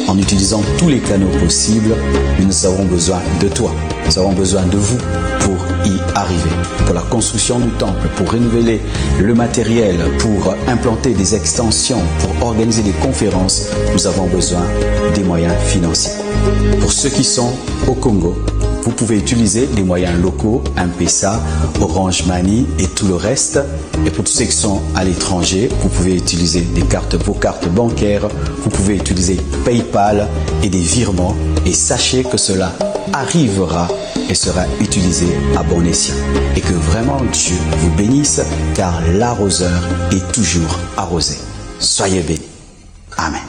En utilisant tous les canaux possibles, nous avons besoin de toi. Nous avons besoin de vous pour y arriver. Pour la construction du temple, pour renouveler le matériel, pour implanter des extensions, pour organiser des conférences, nous avons besoin des moyens financiers. Pour ceux qui sont au Congo, vous pouvez utiliser les moyens locaux, M-Pesa, Orange Money et tout le reste. Et pour tous ceux qui sont à l'étranger, vous pouvez utiliser vos cartes bancaires, vous pouvez utiliser PayPal et des virements. Et sachez que cela arrivera et sera utilisé à bon escient. Et que vraiment Dieu vous bénisse, car l'arroseur est toujours arrosé. Soyez bénis. Amen.